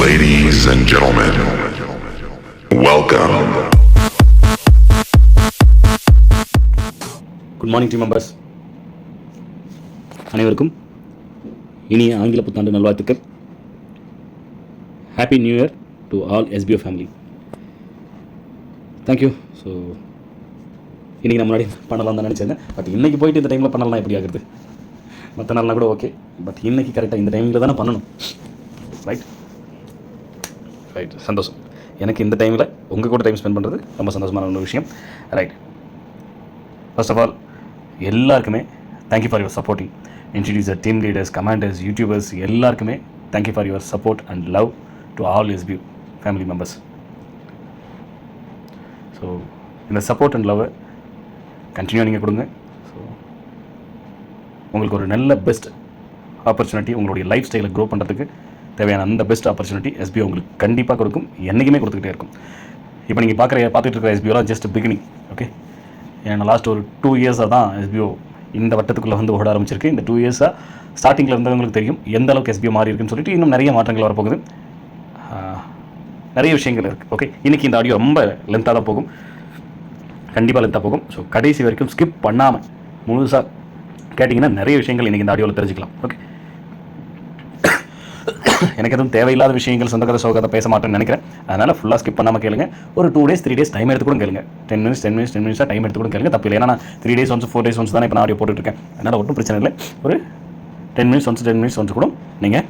Ladies and gentlemen, welcome. Good morning team members. அனைவருக்கும் இனிய ஆங்கில புத்தாண்டு நல்வாழ்த்துக்கள். Happy new year to all SPO family. Thank you. So இன்றைக்கி நான் முன்னாடி பண்ணலாம் தான் நினச்சிருந்தேன். பட் இன்றைக்கி போயிட்டு இந்த டைமில் பண்ணலாம் எப்படி ஆகுறது? மற்ற நாள்னா கூட ஓகே, பட் இன்றைக்கி கரெக்டாக இந்த டைமில் தானே பண்ணணும். ரைட் ரைட் சந்தோஷம். எனக்கு இந்த டைமில் உங்கள் கூட டைம் ஸ்பெண்ட் பண்ணுறது ரொம்ப சந்தோஷமான ஒரு விஷயம். ரைட், ஃபர்ஸ்ட் ஆஃப் ஆல் எல்லாருக்குமே thank you for your supporting introducer, team leaders, commanders, YouTubers எல்லாருக்குமே thank you for your support and love to all SPU family members. So இந்த சப்போர்ட் அண்ட் லவ்வை கண்டினியூ நீங்கள் கொடுங்க. ஸோ உங்களுக்கு ஒரு நல்ல பெஸ்ட் ஆப்பர்ச்சுனிட்டி, உங்களுடைய லைஃப் ஸ்டைலை க்ரோ பண்ணுறதுக்கு தேவையான அந்த பெஸ்ட் ஆப்பர்ச்சுனிட்டி எஸ்பிஓ உங்களுக்கு கண்டிப்பாக கொடுக்கும், என்றைக்குமே கொடுத்துக்கிட்டே இருக்கும். இப்போ நீங்கள் பார்த்துட்டு இருக்கிற எஸ்பிஓலாம் ஜஸ்ட் பிகினிங். ஓகே, ஏன்னா லாஸ்ட் ஒரு 2 இயர்ஸாக தான் எஸ்பிஓ இந்த வட்டத்துக்குள்ளே வந்து ஓட ஆரம்பிச்சிருக்கு. இந்த 2 இயர்ஸாக ஸ்டார்டிங்கில் இருந்தவங்களுக்கு தெரியும் எந்த அளவுக்கு எஸ்பிஓ மாறி இருக்குன்னு சொல்லிட்டு. இன்னும் நிறைய மாற்றங்கள் வரப்போகுது, நிறைய விஷயங்கள் இருக்குது. ஓகே, இன்றைக்கி இந்த ஆடியோ ரொம்ப லென்த்தாக தான் போகும், கண்டிப்பாக லென்த்தாக போகும். ஸோ கடைசி வரைக்கும் ஸ்கிப் பண்ணாமல் முழுசாக கேட்டிங்கன்னா நிறைய விஷயங்கள் இன்றைக்கி இந்த ஆடியோவில் தெரிஞ்சுக்கலாம். ஓகே, எனக்கு எதுவும் தேவையில்லாத விஷயங்கள் சொந்த கதை சோகத்தை பேச மாட்டேன்னு நினைக்கிறேன். அதனால் ஃபுல்லாக ஸ்கிப் பண்ணாமல் கேளுங்க. ஒரு 2 days 3 days டைம் எடுத்து கூட கேளுங்க. 10 minutes டைம் எடுத்து கூட கேளுங்க, தப்பு இல்லை. ஏன்னா நான் 3 days once 4 days once தானே இப்போ நான் ஆடியோ போட்டுட்ருக்கேன். அதனால் ஒன்றும் பிரச்சனை இல்லை. ஒரு 10 minutes once கூட நீங்கள்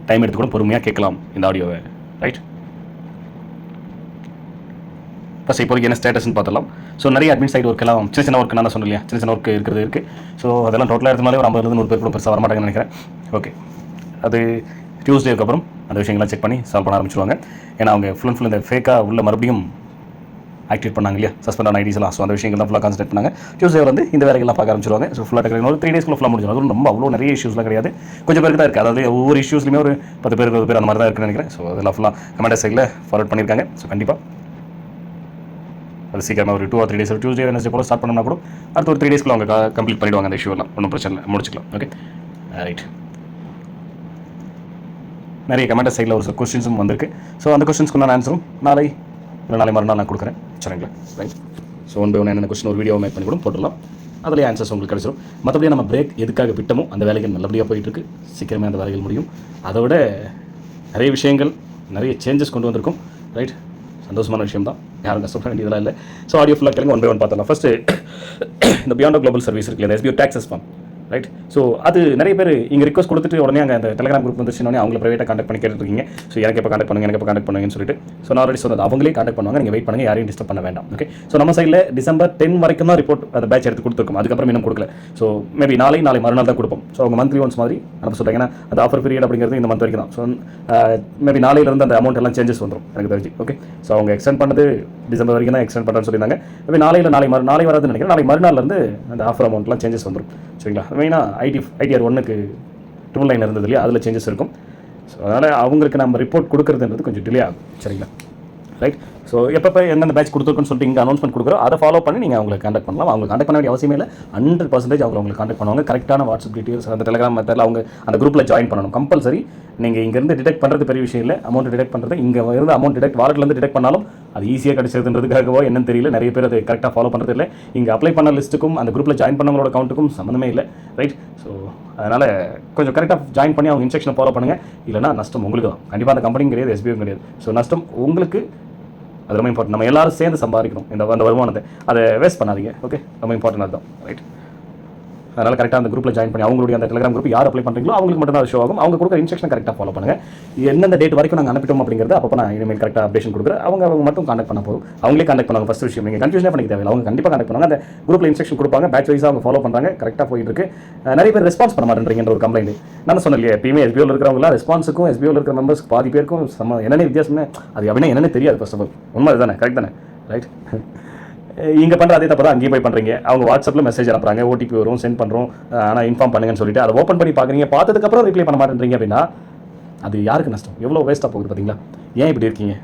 டைம் எடுத்து கூட பொறுமையாக கேட்கலாம் இந்த ஆடியோவை. ரைட், ஃபஸ்ட் இப்போதைக்கு என்ன ஸ்டேட்டஸ்ன்னு பார்த்துலாம். ஸோ நிறைய அட்மின் சைடு ஒர்க் எல்லாம் சின்ன ஒர்க் நான் சொன்னேன் இல்லையா, சின்ன ஒர்க் இருக்குது. ஸோ அதெல்லாம் டோட்டலாக எடுத்தனாலே ஒரு 50-100 பேர் கூட பெருசாக வரமாட்டாங்கன்னு நினைக்கிறேன். ஓகே, அது டியூஸ்டேக்கு அப்புறம் அந்த விஷயங்கள்லாம் செக் பண்ணி சால்வ் பண்ண ஆரம்பிச்சிருவாங்க. ஏன்னா அவங்க ஃபுல் இந்த ஃபேக்காக உள்ள மறுபடியும் ஆக்டிவேட் பண்ணாங்க இல்லையா, சஸ்பெண்ட் ஆன ஐடிஸ்லாம். ஸோ அந்த விஷயங்கள்லாம் ஃபுல்லாக கான்சன்ட்ரேட் பண்ணாங்க. டியூஸ்டே வந்து இந்த வேலைகள்லாம் பார்க்க ஆரம்பிச்சிருவாங்க. ஸோ ஃபுல்லாக டெக்னிக் ஒரு 3 days ஃபுல்லாக முடிஞ்சிடும். அதுவும் ரொம்ப அவ்வளோ நிறைய இஷ்யூஸ்லாம் கிடையாது, கொஞ்சம் பேருக்கு தான் இருக்குது. அதாவது ஒவ்வொரு இஷ்யூஸ்லையுமே ஒரு 10 பேர் 20 பேர் அந்த மாதிரி தான் இருக்குன்னு நினைக்கிறேன். ஸோ அதெல்லாம் ஃபுல்லாக கமெண்ட் சைடில் ஃபார்வர்ட் பண்ணியிருக்காங்க. ஸோ கண்டிப்பாக அது சீக்கிரமாக ஒரு 2 or 3 days, ஒரு டியூஸ்டே வெனஸ்டே போல ஸ்டார்ட் பண்ணோம்னா கூட அடுத்த ஒரு 3 days அவங்க கம்ப்ளீட் பண்ணிவிடுவாங்க அந்த இஷ்யூலாம். ஒன்றும் பிரச்சனை இல்லை, முடிச்சுக்கலாம். Okay, right. நிறைய கமெண்ட் சைடில் ஒரு கொஸ்டின்ஸும் வந்திருக்கு. ஸோ அந்த கொஸ்டின்ஸ்க்கு நான் ஆன்சரும் நாளை மறுநாள் நான் கொடுக்குறேன். சரிங்களா? ரைட். ஸோ 1 by 1 என்ன கொஸ்டின் ஒரு வீடியோ மேக் பண்ணி கூட போட்டுடலாம். அதிலே ஆன்சர்ஸ் உங்களுக்கு கிடைச்சிடும். மற்றபடி நம்ம பிரேக் எதுக்காக விட்டமோ அந்த வேலைகள் நல்லபடியாக போயிட்டுருக்கு. சீக்கிரமே அந்த வேலைகள் முடியும். அதை விட நிறைய விஷயங்கள், நிறைய சேஞ்சஸ் கொண்டு வந்திருக்கும். ரைட், சந்தோஷமான விஷயம் தான், யாரும் கஷ்டப்பட வேண்டியதெல்லாம் இல்லை. ஸோ ஆடியோ ஃபுல்லாக கேளுங்க, 1 by 1 பார்த்துலாம். ஃபஸ்ட்டு இந்த பியாண்ட் குளோபல் சர்வீஸ் இருக்குல்ல, SPO taxes form. Right. So அது நிறைய பேர் இங்கே ரிக்வஸ்ட் கொடுத்துட்டு உடனே அங்கே அந்த டெலிகிராம் குரூப் வந்துச்சுன்னே அவங்களை ப்ரைவேட்டாக கான்டாக்ட் பண்ணி கேட்டுருக்கீங்க. ஸோ எனக்கு எப்போ கான்டாக்ட் பண்ணுங்கன்னு சொல்லிட்டு. ஸோ நான் ஆல்ரெடி சொன்னது, அவங்களே கான்டாக்ட் பண்ணுவாங்க, நீங்கள் வெயிட் பண்ணுங்கள், யாரையும் டிஸ்டர்ப் பண்ண வேண்டாம். ஓகே, ஸோ நம்ம சைடில் December 10 வரைக்கும் தான் ரிப்போர்ட் அந்த பேட்ச் எடுத்து கொடுத்துருக்கோம். அதுக்கப்புறம் இன்னும் கொடுக்கல. ஸோ மேபி நாளை மறுநாள் தான் கொடுப்போம். ஸோ அவங்க மந்த்லி ஒன்ஸ் மாதிரி அனுப்ப சொல்கிறாங்க. ஏன்னா அது ஆஃபர் பீரியட் அப்படிங்கிறது இந்த மந்த் வரைக்கும் தான். ஸோ மேபி நாளையிலேருந்து அந்த அமௌண்ட் எல்லாம் சேஞ்சஸ் வந்துடும் எனக்கு தெரிஞ்சு. ஓகே, ஸோ அவங்க எக்ஸ்டெண்ட் பண்ணது December வரைக்கும் தான் எக்ஸ்டெண்ட் பண்ணுறேன்னு சொல்லியிருந்தாங்க. மேபி நாளை வராதுன்னு நினைக்கிறேன். நாளை மறுநாள்லேருந்து அந்த ஆஃபர் அமௌண்ட்லாம் சேஞ்சஸ் வந்துடும். சரிங்களா? மெயினாக ITR 1க்கு 2 இருந்தது இல்லையா, அதில் சேஞ்சஸ் இருக்கும். ஸோ அதனால் அவங்களுக்கு நம்ம ரிப்போர்ட் கொடுக்குறதுன்றது கொஞ்சம் டிலே ஆகும். சரிங்களா? ரைட். ஸோ எப்போ எந்தெந்த பேட்ச் கொடுத்துருக்குன்னு சொல்லிட்டு இங்கே அனௌன்ஸ்மெண்ட் கொடுக்குறோம், அதை ஃபாலோ பண்ணி நீங்கள் அவங்களை கான்டாக்ட் பண்ணலாம். அவங்க கான்டாக்ட் பண்ண வேண்டிய அவசியமே இல்லை. 100% அவங்களுக்கு கான்டாக்ட் பண்ணுவாங்க. கரெக்டான வாட்ஸ்அப் டீட்டெயில்ஸ், அந்த டெலிகிராம் மெத்தடில் அவங்க அந்த குரூப்பில் ஜாயின் பண்ணணும் கம்பல்சரி. நீங்கள் இங்கேருந்து டிடெக்ட் பண்ணுறது பெரிய விஷயம் இல்லை. அமௌண்ட் டிடெக்ட் பண்ணுறது, இங்கே இருந்து அமௌண்ட் டிடெக்ட் வாலெட்லேருந்து டிடெக்ட் பண்ணாலும் அது ஈஸியாக கிடைச்சதுன்றதுக்காகவோ என்னன்னு தெரியல, நிறைய பேர் அதை கரெக்டாக ஃபாலோ பண்ணுறது இல்லை. இங்கே அப்ளை பண்ண லிஸ்ட்டுக்கும் அந்த குரூப்பில் ஜாயின் பண்ணவங்களோட அக்கௌண்ட்டுக்கும் சம்மந்தமே இல்லை. ரைட். ஸோ அதனால் கொஞ்சம் கரெக்டாக ஜாயின் பண்ணி அவங்க இன்ஸ்ட்ரக்ஷனை ஃபாலோ பண்ணுங்கள். இல்லைனா நஷ்டம் உங்களுக்கு தான். கண்டிப்பாக அந்த கம்பெனியும் கிடையாது, எஸ்பிஐயும் கிடையாது. ஸோ நஷ்டம் உங்களுக்கு. அது ரொம்ப இம்பார்ட்டன்ட். நம்ம எல்லாரும் சேர்ந்து சம்பாதிக்கணும் அந்த வருமானத்தை, அதை வேஸ்ட் பண்ணாதீங்க. ஓகே, ரொம்ப இம்பார்ட்டன்ட் அதுதான். ரைட். அதனால் கரெக்டாக அந்த குரூப்பில் ஜாயின் பண்ணி அவங்களுடைய அந்த டெலிகிராம் குரூப் யார் அப்ளை பண்ணுறீங்களோ அவங்களுக்கு மட்டும் தான் ஷோ ஆகும். அவங்க கொடுக்குற இன்ஸ்ட்ரக்ஷன் கரெக்டாக ஃபாலோ பண்ணுங்கள். எந்தெந்த டேட் வரைக்கும் நாங்கள் அனுப்பிட்டோம் அப்படிங்கிறது அப்போ நான் இனிமேல் கரெக்டாக அப்டேஷன் கொடுக்குறேன். அவங்க மட்டும் கான்டாக்ட் பண்ண போதும். அவங்களே கான்டாக்ட் பண்ணுவாங்க. ஃபஸ்ட் விஷயம், நீங்கள் கன்ஃபியூஷனே பண்ணிக்க தேவையில்லை. அவங்க கண்டிப்பாக கான்டாக்ட் பண்ணுவாங்க. அந்த குரூப்பில் இன்ஸ்ட்ரக்ஷன் கொடுப்பாங்க. பேட்ச் வைஸாக அவங்க ஃபாலோ பண்ணுறாங்க. கரெக்டாக போயிட்டு இருக்கு. நிறைய பேர் ரெஸ்பான்ஸ் பண்ண மாட்டேன்றீங்கன்ற ஒரு கம்ப்ளைண்ட் நான் சொன்னேன் இல்லையா, எப்பயுமே எஸ்பிஓவில் இருக்கிறவங்களா ரெஸ்பான்ஸுக்கும் எஸ்பிஓவில் இருக்கிற மெம்பர்ஸ்க்கு பாதி பேருக்கும் என்னென்ன வித்தியாசமே அது அப்படின்னா என்னென்ன தெரியாது. ஃபர்ஸ்ட் ஆஃப் ஆல் உண்மை அதுதானே, கரெக்ட் தானே? ரைட். இங்கே பண்ணுற அதே தப்பு தான் அங்கேயும் போய் பண்ணுறீங்க. அவங்க வாட்ஸ்அப்பில் மெசேஜ் அனுப்புறாங்க, ஓடிபி வரும், சென்ட் பண்ணுறோம், ஆனால் இன்ஃபார்ம் பண்ணுங்கன்னு சொல்லிட்டு அதை ஓப்பன் பண்ணி பார்க்குறீங்க. பார்த்ததுக்கப்புறம் ரிப்ளை பண்ண மாட்டேன்றீங்க அப்படின்னா அது யாருக்கு நஷ்டம்? எவ்வளோ வேஸ்ட்டாக போகுது பார்த்தீங்களா? ஏன் இப்படி இருக்கீங்க?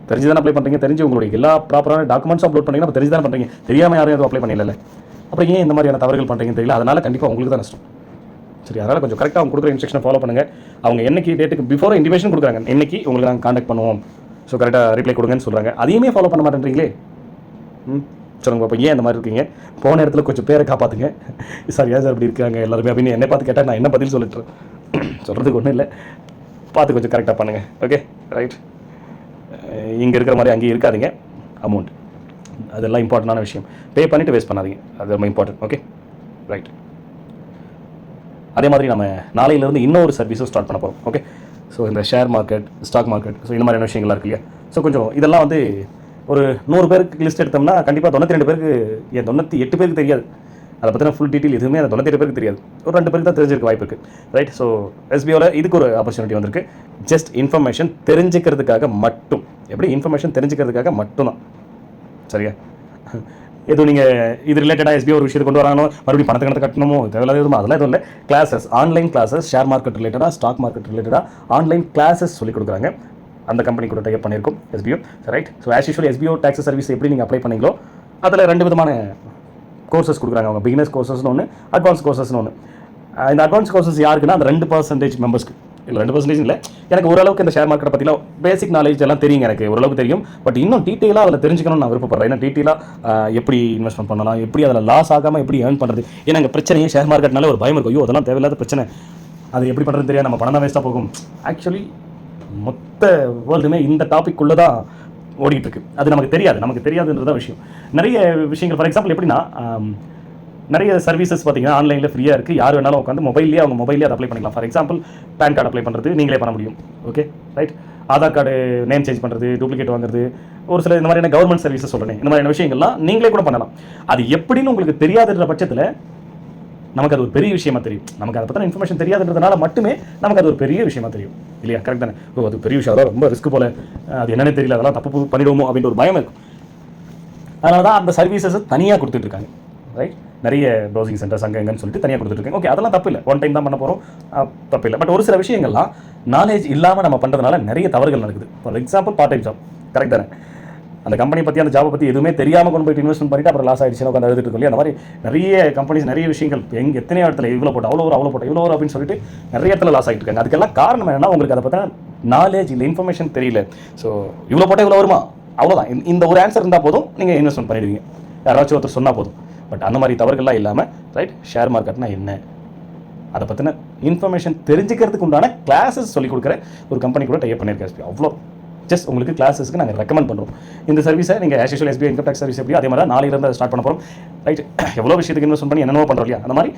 தெரிஞ்சு தானே அப்ளை பண்ணுறீங்க, தெரிஞ்சு உங்களுக்கு எல்லா ப்ராப்பரான டாக்குமெண்ட்ஸும் அப்லோட் பண்ணுறீங்கன்னா அப்போ தெரிஞ்சு தானே பண்ணுறீங்க. தெரியாமல் யாரும் எதுவும் அப்ளை பண்ணல. அப்புறம் ஏன் இந்த மாதிரியான தவறுகள் பண்ணுறீங்கன்னு தெரியல. அதனால் கண்டிப்பாக உங்களுக்கு தான் நஷ்டம். சரி, அதனால் கொஞ்சம் கரெக்டாக அவங்க கொடுக்குற இன்ஸ்ட்ரக்ஷனை ஃபாலோ பண்ணுங்கள். அவங்க என்னைக்கு டேட்டுக்கு பிஃபோர் இன்டிமேஷன் கொடுக்குறாங்க, என்னைக்கு உங்களுக்கு நாங்கள் காண்டாக்ட் பண்ணுவோம், ஸோ கரெக்டாக ரிப்ளை கொடுங்கன்னு சொல்கிறாங்க. அதையுமே ஃபாலோ பண்ண மாட்டேன்றீங்களே. சொல்லுங்க பாப்பா, ஏன் அந்த மாதிரி இருக்கீங்க? போன இடத்துல கொஞ்சம் பேரை காப்பாற்றுங்க. சார் ஏன் சார் இப்படி இருக்காங்க எல்லாருமே அப்படின்னு என்னை பார்த்து கேட்டால் நான் என்ன பதில் சொல்லிட்டு சொல்கிறதுக்கு ஒன்றும் இல்லை. பார்த்து கொஞ்சம் கரெக்டாக பண்ணுங்கள். Okay right. இங்கே இருக்கிற மாதிரி அங்கேயும் இருக்காதிங்க. அமௌண்ட் அதெல்லாம் இம்பார்ட்டண்டான விஷயம். பே பண்ணிவிட்டு வேஸ்ட் பண்ணாதீங்க, அது ரொம்ப இம்பார்ட்டன்ட். Okay right. அதே மாதிரி நம்ம நாளையிலேருந்து இன்னொரு சர்வீஸும் ஸ்டார்ட் பண்ண போகிறோம். ஓகே, ஸோ இந்த share market, stock market, so இந்த மாதிரியான விஷயங்கள்லாம் இருக்கு இல்லையா. ஸோ கொஞ்சம் இதெல்லாம் வந்து ஒரு 100 பேருக்கு லிஸ்ட் எடுத்தோம்னா கண்டிப்பாக 92 பேருக்கு, ஏன் 98 பேருக்கு தெரியாது. அதை பற்றின ஃபுல் டீட்டெயில் எதுவுமே அந்த 98 பேருக்கு தெரியாது. ஒரு 2 பேருக்கு தான் தெரிஞ்சிருக்க வாய்ப்பு இருக்குது. ரைட். ஸோ எஸ்பிஓவில் இதுக்கு ஒரு ஆப்பர்ச்சுனிட்டி வந்திருக்கு. ஜஸ்ட் இன்ஃபர்மேஷன் தெரிஞ்சுக்கிறதுக்காக மட்டும். எப்படி? இன்ஃபர்மேஷன் தெரிஞ்சுக்கிறதுக்காக மட்டும்தான். சரியா? எதுவும் நீங்கள் இது ரிலேட்டடாக எஸ்பிஓ ஒரு விஷயத்தை கொண்டு வராங்களோ, மறுபடியும் பணத்தை கட்டணுமோ, தேவையில்லாத எதுவும் அதெல்லாம் எதுவும் இல்லை. Classes, online classes, share market ரிலேட்டடாக, ஸ்டாக் மார்க்கெட் ரிலேட்டடாக ஆன்லைன் கிளாஸஸ் சொல்லிக் கொடுக்குறாங்க. அந்த கம்பெனி கூட டைப் பண்ணியிருக்கோம் SPO. Right. So as usual SPO tax service எப்படி நீங்கள் அப்ளை பண்ணீங்களோ அதில் 2 விதமான கோர்சஸ் கொடுக்குறாங்க அவங்க. பிகினர்ஸ் கோர்சஸ்னு ஒன்று, அட்வான்ஸ் கோர்சஸ்னு ஒன்று. இந்த அட்வான்ஸ் கோர்சஸ் யாருக்குன்னா அந்த 2% மெம்பர்ஸ்க்கு. இல்லை 2% இல்லை, எனக்கு ஓரளவுக்கு இந்த ஷேர் மார்க்கெட்டை பற்றிலாம் பேசிக் நாலேஜ் எல்லாம் தெரியுங்க, எனக்கு ஓரளவுக்கு தெரியும். பட் இன்னும் டீட்டெயிலாக அதில் தெரிஞ்சுக்கணும்னு நான் விருப்பப்படுறேன். ஏன்னா டீட்டெயிலாக எப்படி இன்வெஸ்ட்மெண்ட் பண்ணலாம், எப்படி அதில் லாஸ் ஆகாமல் எப்படி ஏர்ன் பண்ணுறது. ஏன்னா எங்கள் பிரச்சனையே ஷேர் மார்க்கெட்னால ஒரு பயம் இருக்கும். ஐயோ அதெல்லாம் தேவையில்லாத பிரச்சனை, அது எப்படி பண்ணுறது தெரியாது, நம்ம பணம் தான் வேஸ்ட்டாக போகும். ஆக்சுவலி மொத்த வேர்ல்டுமே இந்த டாபிக் உள்ளே தான் ஓடிட்டு இருக்கு. அது நமக்கு தெரியாதுன்றதான் விஷயம். நிறைய விஷயங்கள் ஃபார் எக்ஸாம்பிள் எப்படின்னா, நிறைய சர்வீசஸ் பார்த்தீங்கன்னா ஆன்லைனில் ஃப்ரீயாக இருக்குது. யார் வேணாலும் உட்காந்து மொபைல்லேயே அதை அப்ளை பண்ணிக்கலாம். For example PAN card apply பண்ணுறது நீங்களே பண்ண முடியும். Okay right. Aadhaar card name change பண்ணுறது, டூப்ளிகேட் வாங்குறது, ஒரு சில இந்த மாதிரியான கவர்மெண்ட் சர்வீசஸ் சொல்கிறேன், இந்த மாதிரியான விஷயங்கள்லாம் நீங்களே கூட பண்ணலாம். அது எப்படின்னு உங்களுக்கு தெரியாதுன்ற பட்சத்தில் நமக்கு அது ஒரு பெரிய விஷயமா தெரியும். நமக்கு அதை பற்றின இன்ஃபர்மேஷன் தெரியாதுன்றதுனால மட்டுமே நமக்கு அது ஒரு பெரிய விஷயமா தெரியும் இல்லையா? கரெக்ட் தானே? அது பெரிய விஷயம், அதான் ரொம்ப ரிஸ்க் போல, அது என்னென்ன தெரியல, அதெல்லாம் தப்பு பண்ணிடுவோமோ அப்படின்ற ஒரு பயம் இருக்கும். அதனால தான் அந்த சர்வீசஸ் தனியாக கொடுத்துட்ருக்காங்க. ரைட். நிறைய ப்ரௌசிங் சென்டர்ஸ் அங்கே எங்கன்னு சொல்லிட்டு தனியாக கொடுத்துட்ருக்காங்க. ஓகே, அதெல்லாம் தப்பு இல்லை, ஒன் டைம் தான் பண்ண போகிறோம், தப்பு இல்லை. பட் ஒரு சில விஷயங்கள்லாம் நாலேஜ் இல்லாமல் நம்ம பண்ணுறதுனால நிறைய தவறுகள் நடக்குது. For example part time job. Correct தானே? அந்த கம்பெனி பற்றி, அந்த ஜாபை பற்றி எதுவுமே தெரியாமல் கொண்டு போயிட்டு இன்வெஸ்ட்மெண்ட் பண்ணிட்டு அப்புறம் லாஸ் ஆகிடுச்சுன்னு உட்காந்து எழுதிட்டு இருக்கோம். அந்த மாதிரி நிறைய கம்பெனிஸ், நிறைய விஷயங்கள் எத்தனையோ இடத்துல இவ்வளோ போட்டு அவ்வளோ வரும் அப்படின்னு சொல்லிட்டு நிறைய இடத்துல லாஸ் ஆகிட்டு இருக்காங்க. அதுக்கெல்லாம் காரணம் என்னன்னா, உங்களுக்கு அதை பற்றின நாலேஜ் இல்லை, இன்ஃபர்மேஷன் தெரியல. ஸோ இவ்வளோ போட்டால் இவ்வளோ வருமா, அவ்வளோதான். இந்த ஒரு ஆன்சர் இருந்தால் போதும், நீங்கள் இன்வெஸ்ட்மெண்ட் பண்ணிடுவீங்க. யாராச்சும் ஒருத்தர் சொன்னால் போதும். பட் அந்த மாதிரி தவறுகள்லாம் இல்லாமல், ரைட், ஷேர் மார்க்கெட்னா என்ன, அதை பற்றின இன்ஃபர்மேஷன் தெரிஞ்சுக்கிறதுக்கு உண்டான கிளாஸஸ் சொல்லிக் கொடுக்குற ஒரு கம்பெனி கூட டைப் பண்ணியிருக்கேன். அவ்வளோ ஜஸ்ட் உங்களுக்கு கிளாஸஸ்க்கு நாங்கள் ரெக்கமெண்ட் பண்ணுறோம். இந்த சர்வீஸை நீங்கள் as usual SBI income tax service எப்படியோ அதே மாதிரி நாளையிலேருந்து ஸ்டார்ட் பண்ண போகிறோம். ரைட். எவ்வளோ விஷயத்துக்கு இன்வெஸ்ட் பண்ணி என்னென்னவோ பண்ணுறோம் இல்லையா? அந்த மாதிரி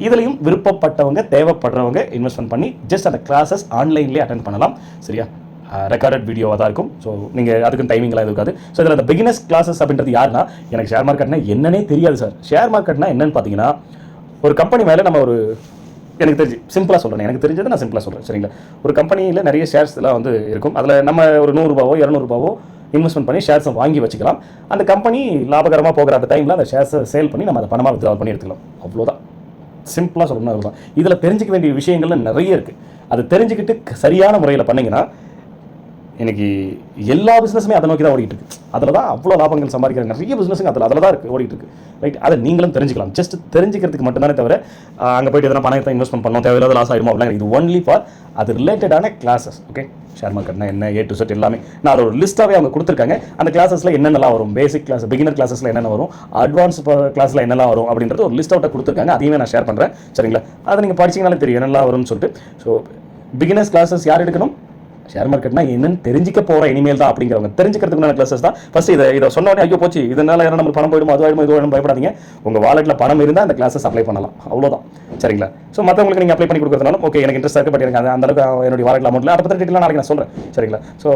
இதுலையும் விருப்பப்பட்டவங்க, தேவைப்படுறவங்க இன்வெஸ்ட்மெண்ட் பண்ணி ஜஸ்ட் அந்த கிளாஸஸ் ஆன்லைன்லேயே அட்டென்ட் பண்ணலாம். சரியா? ரெக்கார்டட் வீடியோவாக தான் இருக்கும். ஸோ நீங்கள் அதுக்கும் டைமிங்லாம் இருக்காது. ஸோ இதில் அந்த பிகினர்ஸ் கிளாஸஸ் அப்படின்றது யாருன்னா, எனக்கு ஷேர் மார்க்கெட்னா என்னன்னே தெரியாது சார். ஷேர் மார்க்கெட்னா என்னன்னு பார்த்தீங்கன்னா, ஒரு கம்பெனி மேலே நம்ம ஒரு, எனக்கு தெரிஞ்சு சிம்பிளாக சொல்கிறேன், எனக்கு தெரிஞ்சதை நான் சிம்பிளாக சொல்கிறேன். சரிங்களா? ஒரு கம்பெனியில் நிறைய ஷேர்ஸ்லாம் வந்து இருக்கும். அதில் நம்ம ஒரு 100 ரூபாவோ 200 ரூபாவோ இன்வெஸ்ட்மெண்ட் பண்ணி ஷேர்ஸை வாங்கி வச்சுக்கலாம். அந்த கம்பெனி லாபகரமாக போகிற அந்த டைமில் அந்த ஷேர்ஸை சேல் பண்ணி நம்ம அதை பணமாக வித்ட்ரா பண்ணி எடுத்துக்கலாம். அவ்வளோதான். சிம்பிளாக சொல்லணும், அதுதான். இதில் தெரிஞ்சிக்க வேண்டிய விஷயங்கள்ல நிறைய இருக்குது. அதை தெரிஞ்சுக்கிட்டு சரியான முறையில் பண்ணிங்கன்னா, எனக்கு எல்லா பிஸ்னஸுமே அதை நோக்கி தான் ஓடிட்டு இருக்கு. அதில் தான் அவ்வளோ லாபங்கள் சம்பாதிக்கிற நிறைய பிஸ்னஸுங்க அதில் தான் இருக்குது, ஓடிட்டு இருக்கு. ரைட். அதை நீங்களும் தெரிஞ்சுக்கலாம். ஜஸ்ட் தெரிஞ்சுக்கிறதுக்கு மட்டும்தானே தவிர அங்கே போய்ட்டு எதனா பணத்தை இன்வெஸ்ட்மெண்ட் பண்ணோம், தேவையில்லாத லாஸ் ஆகிடுமோ அப்படின்னா இது ஒன்லி ஃபார் அது ரிலேட்டடான கிளாஸஸ். ஓகே, ஷேர் மார்க்கெட்னா என்ன, A to Z எல்லாமே நான் ஒரு லிஸ்ட்டாகவே அவங்க கொடுத்துருக்காங்க. அந்த கிளாஸஸில் என்னென்னலாம் வரும், பேசிக் கிளாஸ், பிகினர் கிளாஸஸில் என்னென்ன வரும், அட்வான்ஸ் கிளாஸில் என்னெல்லாம் வரும் அப்படின்றது ஒரு லிஸ்ட் அவுட்டை கொடுத்துருக்காங்க. அதையுமே நான் ஷேர் பண்ணுறேன். சரிங்களா? அதை நீங்கள் படிச்சிங்கனாலே தெரியும் என்னெல்லாம் வரும்னு சொல்லிட்டு. ஸோ பிகினர்ஸ் கிளாஸஸ் யார் எடுக்கணும்? ஷேர் மார்க்கெட்னா என்னன்னு தெரிஞ்சிக்க போகிற இனிமேல் தான் அப்படிங்கிறவங்க தெரிஞ்சுக்கிறதுக்கு கிளாஸஸ் தான். ஃபர்ஸ்ட் இதை சொன்ன உடனே ஐயோ போச்சு, இதனால என்ன நம்ம பணம் போயிடும், அது ஆயிடும், இது பயப்படாதீங்க. உங்கள் வாலெட்டில் பணம் இருந்தால் அந்த கிளாஸஸ் அப்ளை பண்ணலாம். அவ்வளோதான். சரிங்களா? ஸோ மற்றவங்களுக்கு நீங்கள் அப்ளை பண்ணி கொடுக்குறதுனால ஓகே எனக்கு இன்ட்ரெஸ்ட் இருக்குது, பட் எனக்கு அந்த அளவுக்கு என்னுடைய வாலெட்டில் அமௌண்ட்டில் அதை பற்றி டீட்டெயிலாக நாளைக்கு நான் சொல்கிறேன். சரிங்களா? ஸோ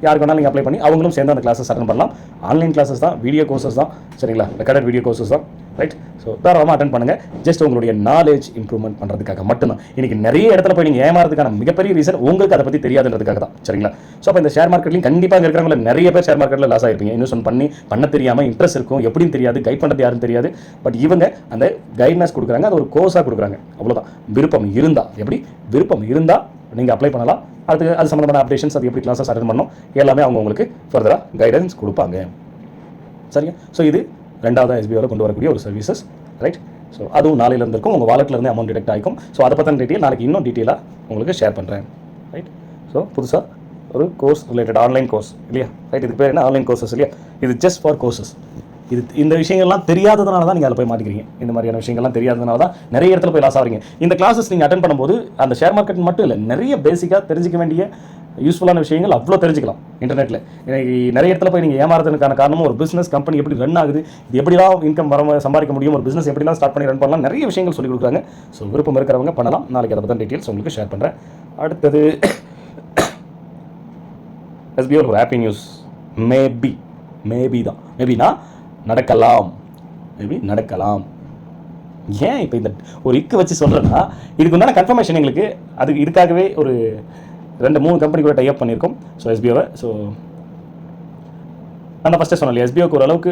யாருக்கு வேணாலும் நீங்கள் அப்ளை பண்ணி அவங்களும் சேர்ந்து அந்த கிளாஸஸ் அட்டன் பண்ணலாம். ஆன்லைன் கிளாஸஸ் தான், வீடியோ கோர்சஸ் தான். சரிங்களா? ரெக்கார்டட் வீடியோ கோர்சஸ் தான். ரைட். ஸோ தாராளமாக அட்டன் பண்ணுங்கள். ஜஸ்ட் உங்களுடைய நாலேஜ் இம்ப்ரூவ்மெண்ட் பண்ணுறதுக்காக மட்டும்தான். இன்றைக்கி நிறைய இடத்துல போய் நீங்கள் ஏமாறதுக்கான மிகப்பெரிய ரீசன் உங்களுக்கு அதை பற்றி தெரியாதுன்றதுக்காக தான். சரிங்களா? ஸோ அப்போ இந்த ஷேர் மார்க்கெட்லையும் கண்டிப்பாக இருக்கிறவங்கள நிறைய பேர் ஷேர் மார்க்கெட்டில் லாஸ் ஆகிருப்பீங்க. இன்வெஸ்ட்மெண்ட் பண்ண தெரியாமல், இன்ட்ரெஸ்ட் இருக்கும், எப்படின்னு தெரியாது, கைட் பண்ணுறது யாரும் தெரியாது. பட் இவங்க அந்த கைட்னஸ் கொடுக்குறாங்க, அது ஒரு கோர்ஸாக கொடுக்குறாங்க. அவ்வளோதான். விருப்பம் இருந்தால் நீங்கள் அப்ளை பண்ணலாம். அது சம்மந்தமான அப்டேஷன்ஸ், அது எப்படி கிளாஸஸ் அட்டெண்ட் பண்ணணும் எல்லாமே அவங்க உங்களுக்கு ஃபர்தராக கைடன்ஸ் கொடுப்பாங்க. சரியா? ஸோ இது ரெண்டாவது எஸ்பிஓவில் கொண்டு வரக்கூடிய ஒரு சர்வீசஸ். ரைட். ஸோ அதுவும் நாளையிலேருந்து இருக்கும், உங்கள் வாலெட்லேருந்து அமௌண்ட் டிடெக்ட் ஆகிக்கும். ஸோ அதை பற்றின டீட்டெயில் நாளைக்கு இன்னும் டீட்டெயிலாக உங்களுக்கு ஷேர் பண்ணுறேன். ரைட். ஸோ புதுசாக ஒரு கோர்ஸ் ரிலேட்டட் ஆன்லைன் கோர்ஸ் இல்லையா? ரைட். இதுக்கு பேர் என்ன? ஆன்லைன் கோர்சஸ் இல்லையா? இது ஜஸ்ட் ஃபார் கோர்சஸ். இந்த விஷயங்கள்லாம் தெரியாததுனால தான் நீங்கள் அதில் போய் மாட்டிக்கிறீங்க. இந்த மாதிரியான விஷயங்கள்லாம் தெரியாததுனால தான் நிறைய இடத்துல போய் லாஸ் ஆகிறீங்க. இந்த கிளாஸஸ் நீங்கள் அட்டன் பண்ணும்போது அந்த ஷேர் மார்க்கெட் மட்டும் இல்லை, நிறைய பேசிக்காக தெரிஞ்சிக்க வேண்டிய யூஸ்ஃபுல்லான விஷயங்கள் அவ்வளோ தெரிஞ்சுக்கலாம் இன்டர்நெட்டில். இன்னைக்கு நிறைய இடத்துல போய் நீங்கள் ஏமாறதுக்கான காரணமும் ஒரு பிஸ்னஸ் கம்பெனி எப்படி ரன் ஆகுது, இது எப்படிலாம் இன்கம் சம்பாதிக்க முடியும், ஒரு பிஸ்னஸ் எப்படிலாம் ஸ்டார்ட் பண்ணி ரன் பண்ணலாம், நிறைய விஷயங்கள் சொல்லிக் கொடுக்குறாங்க. ஸோ விருப்பம் இருக்கிறவங்க பண்ணலாம். நாளைக்கு அதை பற்றி டீட்டெயில்ஸ் உங்களுக்கு ஷேர் பண்ணுறேன். அடுத்தது SBO ஒரு ஹாப்பி நியூஸ். மேபினா நடக்கலாம். ஏன் இப்போ இந்த ஒரு இக்கு வச்சு சொல்கிறேன்னா, இதுக்கு உண்டான கன்ஃபர்மேஷன் எங்களுக்கு இதுக்காகவே ஒரு 2-3 கம்பெனி கூட டைப் பண்ணியிருக்கோம். ஸோ SBOவை நான் ஃபஸ்ட்டே சொன்னேன், SBOக்கு ஓரளவுக்கு